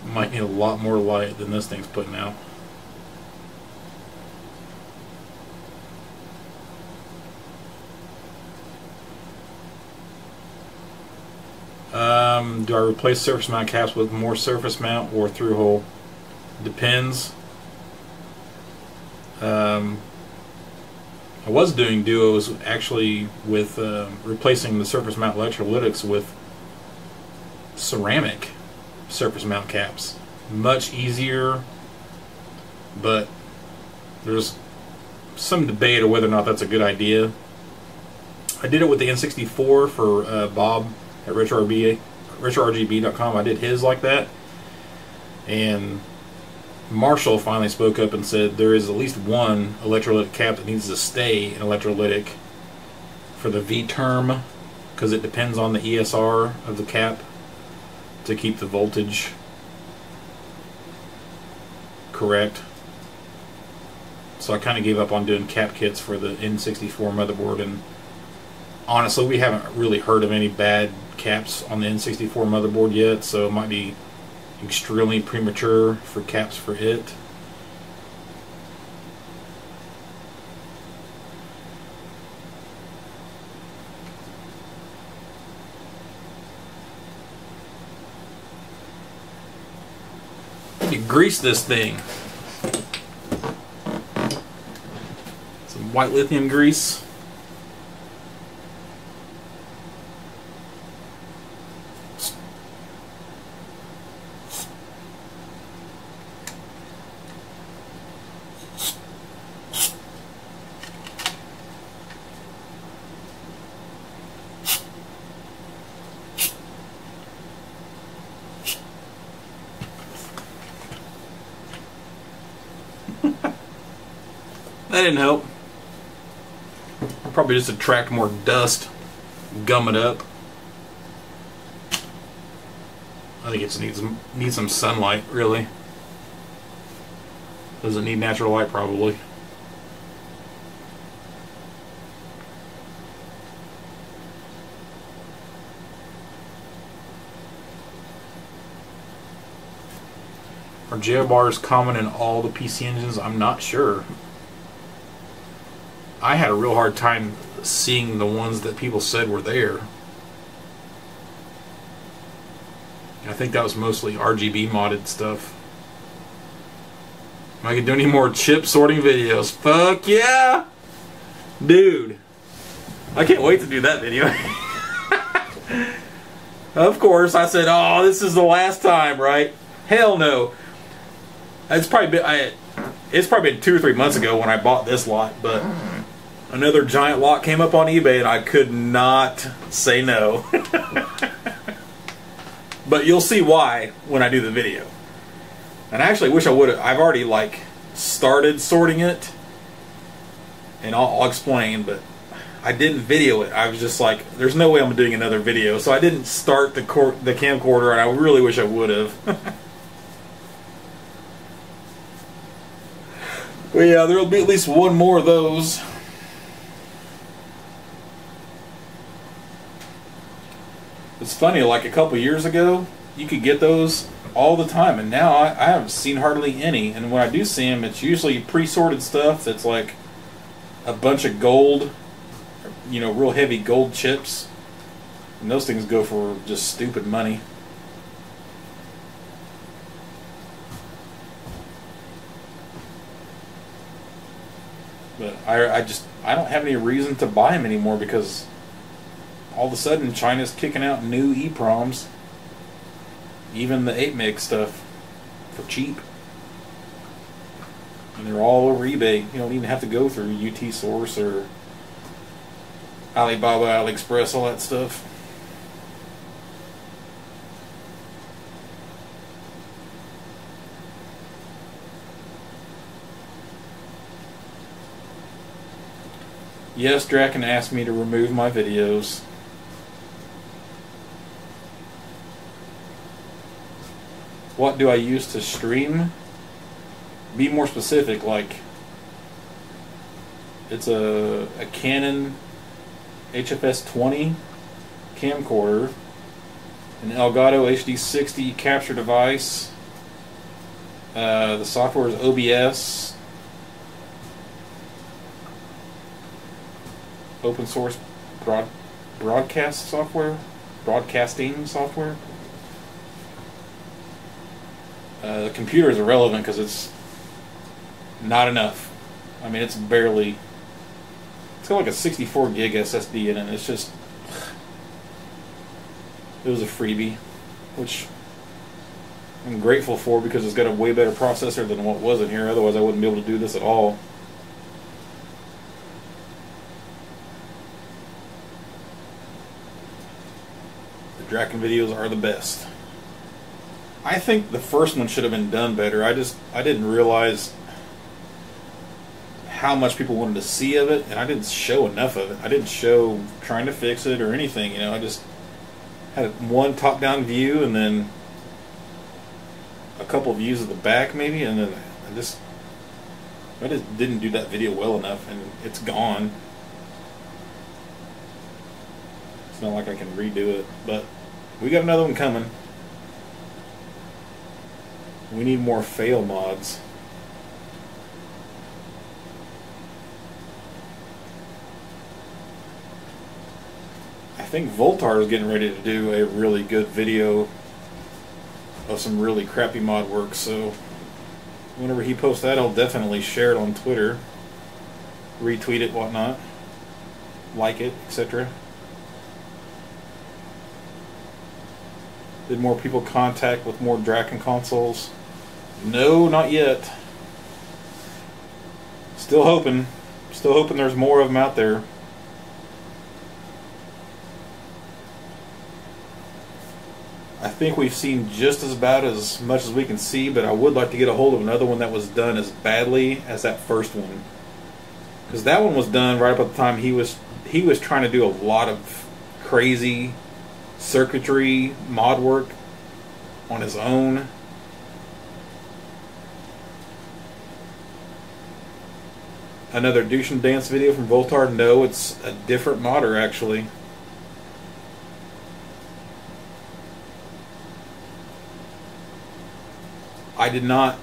Might need a lot more light than this thing's putting out. Do I replace surface mount caps with more surface mount or through hole? Depends. I was doing duos actually with replacing the surface mount electrolytics with ceramic surface mount caps. Much easier, but there's some debate of whether or not that's a good idea. I did it with the n64 for Bob at RetroRGB.com. I did his like that, and Marshall finally spoke up and said there is at least one electrolytic cap that needs to stay an electrolytic for the V term, because it depends on the ESR of the cap to keep the voltage correct. So I kind of gave up on doing cap kits for the n64 motherboard, and honestly we haven't really heard of any bad caps on the n64 motherboard yet, so it might be extremely premature for caps for it. Let me grease this thing. Some white lithium grease. That didn't help. I'll probably just attract more dust, gum it up. I think it needs some sunlight, really. Doesn't need natural light, probably. Are jail bars common in all the PC engines? I'm not sure. I had a real hard time seeing the ones that people said were there. I think that was mostly RGB modded stuff. Am I gonna do any more chip sorting videos? Fuck yeah! Dude, I can't wait to do that video. Of course, I said, oh, this is the last time, right? Hell no. It's probably been 2 or 3 months ago when I bought this lot, but another giant lot came up on eBay and I could not say no. But you'll see why when I do the video. And I actually wish I would have. I've already like started sorting it, and I'll explain, but I didn't video it. I was just like, there's no way I'm doing another video, so I didn't start the camcorder, and I really wish I would have. But yeah, there'll be at least one more of those. It's funny, like a couple years ago, you could get those all the time, and now I haven't seen hardly any. And when I do see them, it's usually pre-sorted stuff that's like a bunch of gold, you know, real heavy gold chips. And those things go for just stupid money. But I don't have any reason to buy them anymore, because all of a sudden China's kicking out new EEPROMs, even the 8 meg stuff, for cheap. And they're all over eBay. You don't even have to go through UT Source or Alibaba, AliExpress, all that stuff. Yes, Draken asked me to remove my videos. What do I use to stream? Be more specific, like it's a Canon HFS 20 camcorder, an Elgato HD60 capture device. The software is OBS, open source broadcasting software. The computer is irrelevant because it's not enough. I mean, it's barely. It's got like a 64 gig SSD in it. It's just. It was a freebie, which I'm grateful for because it's got a way better processor than what was in here. Otherwise, I wouldn't be able to do this at all. The Draken videos are the best. I think the first one should have been done better. I didn't realize how much people wanted to see of it, and I didn't show enough of it. I didn't show trying to fix it or anything, you know. I just had one top-down view and then a couple views of the back maybe, and then I just didn't do that video well enough, and it's gone. It's not like I can redo it, but we got another one coming. We need more fail mods. I think Voltar is getting ready to do a really good video of some really crappy mod work, so whenever he posts that, I'll definitely share it on Twitter, retweet it, whatnot, like it, etc. Did more people contact with more Draken consoles? No, not yet. Still hoping. Still hoping there's more of them out there. I think we've seen just about as much as we can see, but I would like to get a hold of another one that was done as badly as that first one. Because that one was done right up at the time he was trying to do a lot of crazy circuitry mod work on his own. Another douche and dance video from Voltar? No, it's a different modder actually. I did not.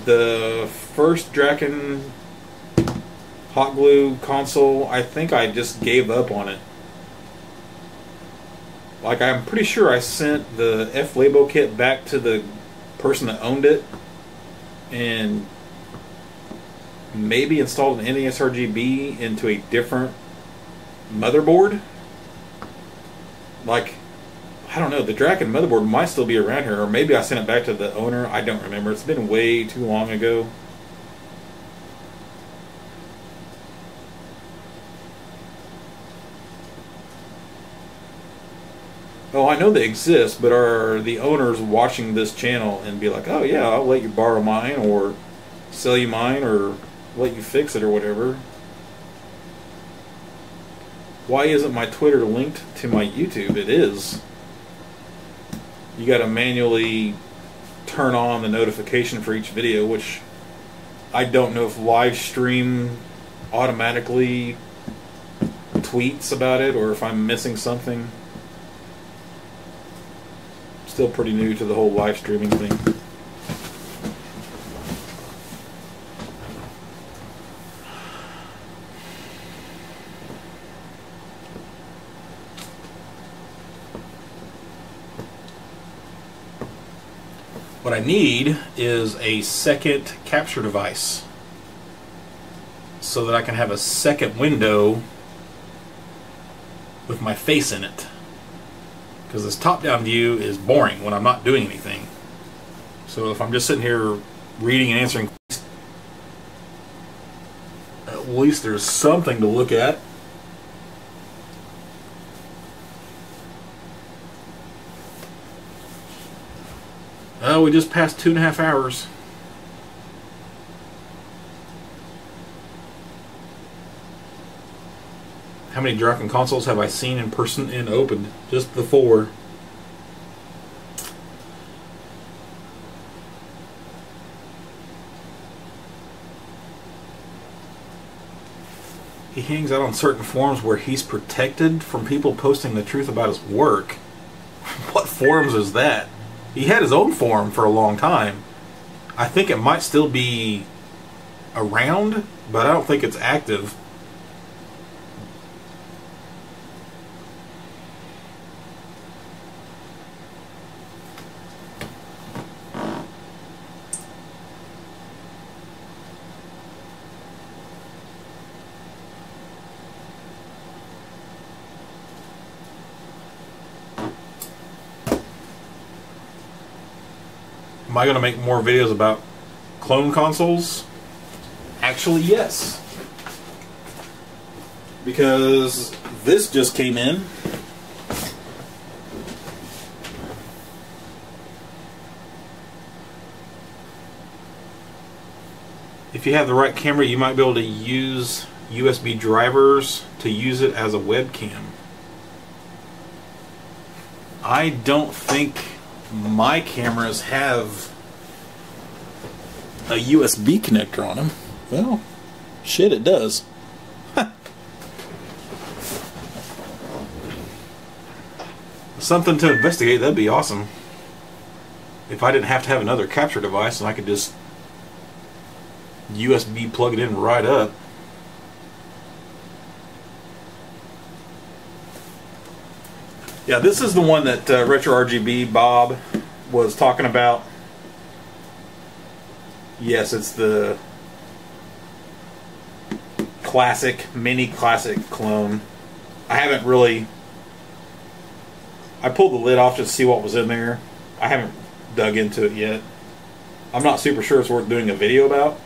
The first Draken hot glue console, I think I just gave up on it. Like, I'm pretty sure I sent the F-Labo kit back to the person that owned it and maybe installed an NES RGB into a different motherboard. Like, I don't know, the Draken motherboard might still be around here, or maybe I sent it back to the owner. I don't remember. It's been way too long ago. Oh, I know they exist, but are the owners watching this channel and be like, oh yeah, I'll let you borrow mine, or sell you mine, or let you fix it, or whatever? Why isn't my Twitter linked to my YouTube? It is. You gotta manually turn on the notification for each video, which I don't know if live stream automatically tweets about it, or if I'm missing something. Still pretty new to the whole live streaming thing. What I need is a second capture device so that I can have a second window with my face in it. Because this top-down view is boring when I'm not doing anything. So if I'm just sitting here reading and answering, at least there's something to look at. Oh, we just passed 2.5 hours. How many Draken consoles have I seen in person and opened? Just the 4. He hangs out on certain forums where he's protected from people posting the truth about his work. What forums is that? He had his own forum for a long time. I think it might still be around, but I don't think it's active. Am I going to make more videos about clone consoles? Actually, yes. Because this just came in. If you have the right camera, you might be able to use USB drivers to use it as a webcam. I don't think my cameras have a USB connector on them. Well, shit, it does. Something to investigate. That'd be awesome. If I didn't have to have another capture device and I could just USB plug it in right up. Yeah, this is the one that Retro RGB Bob was talking about. Yes, it's the classic, mini classic clone. I haven't really... I pulled the lid off just to see what was in there. I haven't dug into it yet. I'm not super sure it's worth doing a video about.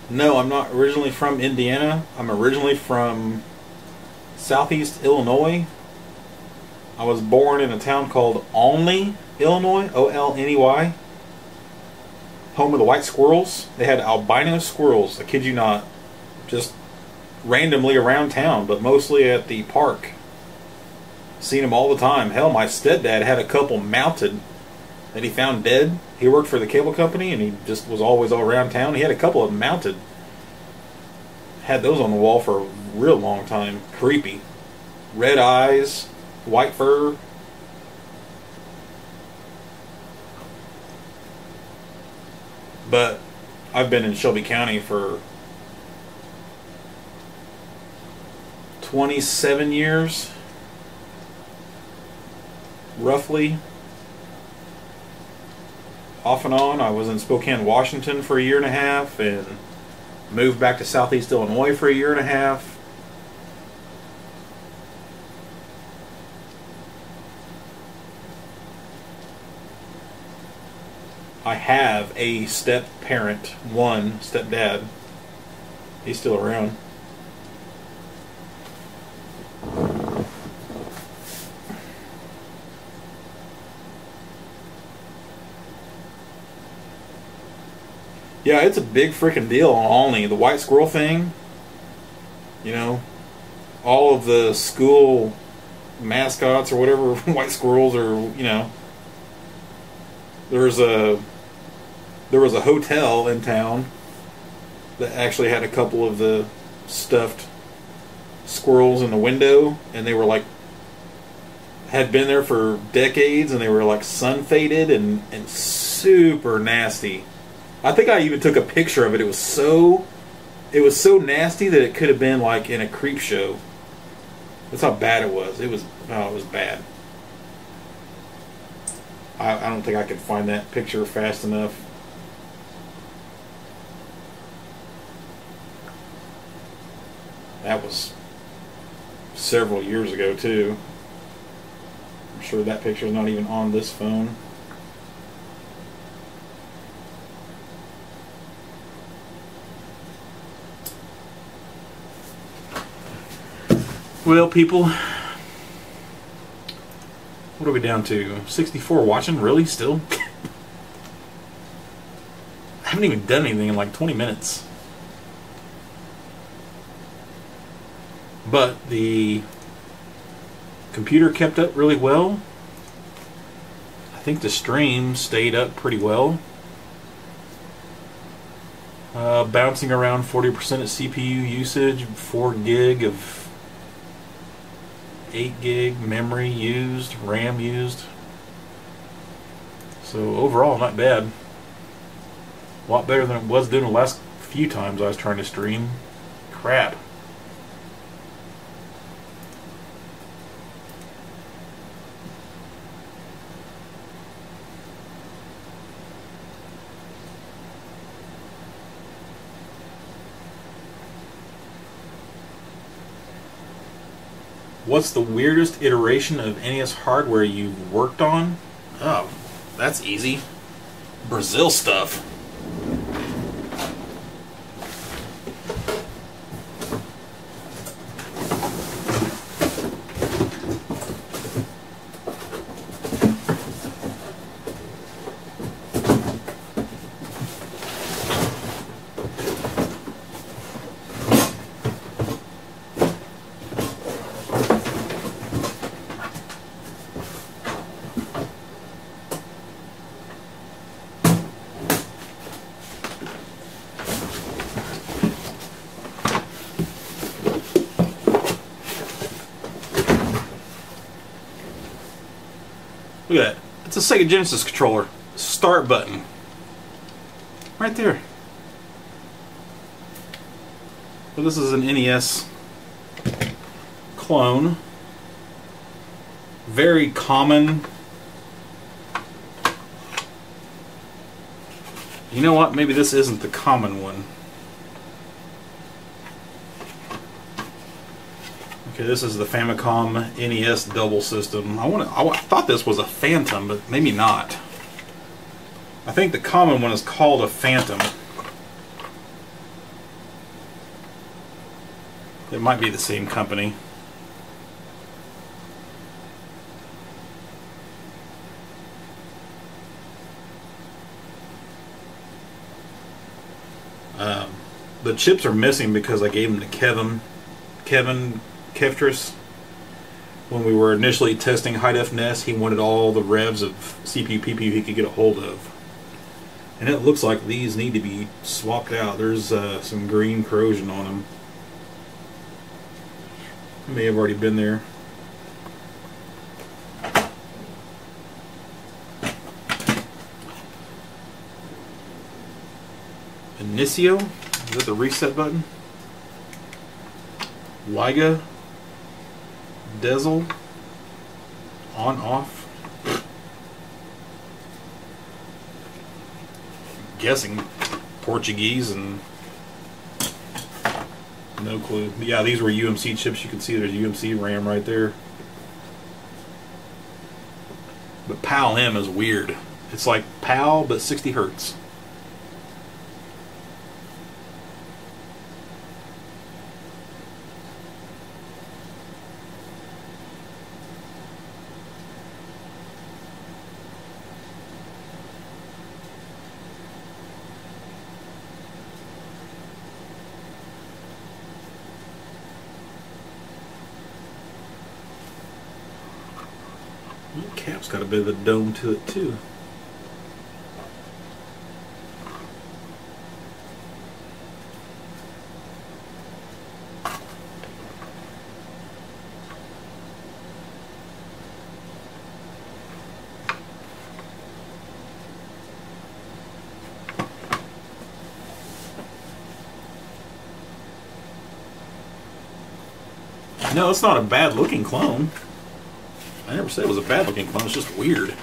No, I'm not originally from Indiana. I'm originally from Southeast Illinois. I was born in a town called Olney, Illinois, O-L-N-E-Y. Home of the white squirrels. They had albino squirrels, I kid you not, just randomly around town, but mostly at the park. Seen them all the time. Hell, my stepdad had a couple mounted that he found dead. He worked for the cable company, and he just was always all around town. He had a couple of them mounted. Had those on the wall for a real long time. Creepy. Red eyes, white fur. But I've been in Shelby County for 27 years, roughly. Off and on. I was in Spokane, Washington for a year and a half, and moved back to Southeast Illinois for a year and a half. I have a step-parent, one stepdad. He's still around. Yeah, it's a big freaking deal on Olney. The white squirrel thing, you know, all of the school mascots or whatever, white squirrels, or, you know, there was a hotel in town that actually had a couple of the stuffed squirrels in the window, and they were like, had been there for decades, and they were like sun faded and super nasty. I think I even took a picture of it. It was so nasty that it could have been like in a creep show. That's how bad it was. It was bad. I don't think I could find that picture fast enough. That was several years ago too. I'm sure that picture is not even on this phone. Well, people, what are we down to? 64 watching? Really? Still? I haven't even done anything in like 20 minutes. But the computer kept up really well. I think the stream stayed up pretty well. Bouncing around 40% of CPU usage, 4 gig of 8 gig memory used, RAM used. So overall, not bad. A lot better than it was doing the last few times I was trying to stream. Crap. What's the weirdest iteration of NES hardware you've worked on? Oh, that's easy. Brazil stuff. Look at that. It's a Sega Genesis controller. Start button. Right there. So this is an NES clone. Very common. You know what? Maybe this isn't the common one. Okay, this is the Famicom NES double system. I thought this was a Phantom, but maybe not. I think the common one is called a Phantom. It might be the same company. The chips are missing because I gave them to Kevin Keftris. when we were initially testing high-def NES, he wanted all the revs of CPU, PPU he could get a hold of. And it looks like these need to be swapped out. There's some green corrosion on them. May have already been there. Inicio, is that the reset button? Liga, Dezel, on, off. Guessing Portuguese and no clue. Yeah, these were UMC chips. You can see there's UMC RAM right there. But PAL M is weird. It's like PAL but 60 hertz. The cap's got a bit of a dome to it too. No, it's not a bad looking clone. I never said it was a bad looking clone, it's just weird.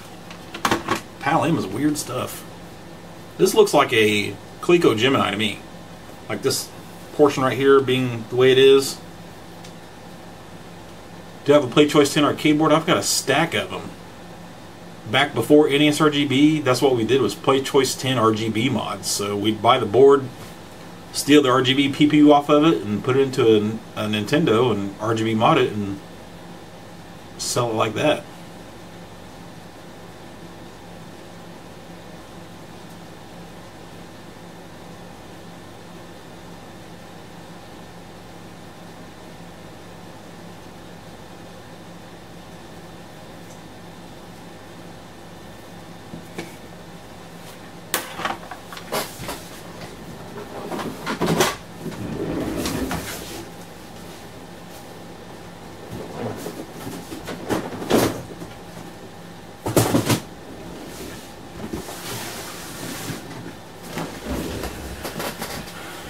PAL M is weird stuff. This looks like a Coleco Gemini to me. Like this portion right here being the way it is. Do I have a Play Choice 10 arcade board? I've got a stack of them. Back before NES RGB, that's what we did, was Play Choice 10 RGB mods. So we'd buy the board, steal the RGB PPU off of it, and put it into a Nintendo and RGB mod it and sell it like that.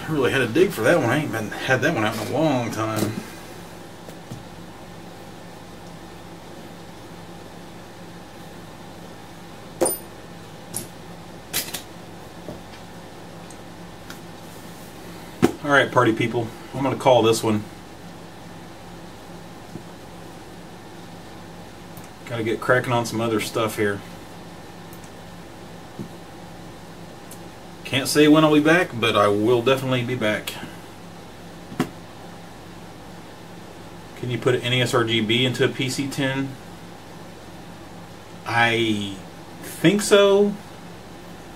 I really had to dig for that one. I ain't had that one out in a long time. Alright, party people, I'm going to call this one. Got to get cracking on some other stuff here. Can't say when I'll be back, but I will definitely be back. Can you put an NES RGB into a PC-10? I think so.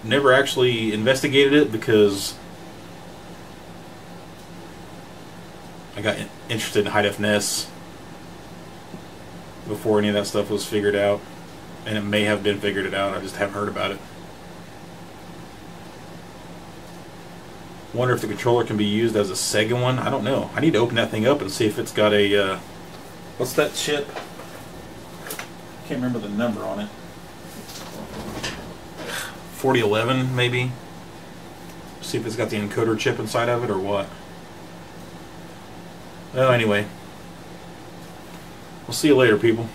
Never actually investigated it because I got interested in high-def NES before any of that stuff was figured out. And it may have been figured out, I just haven't heard about it. Wonder if the controller can be used as a Sega one. I don't know. I need to open that thing up and see if it's got a what's that chip? Can't remember the number on it. 4011 maybe. See if it's got the encoder chip inside of it or what. Well, anyway, we'll see you later, people.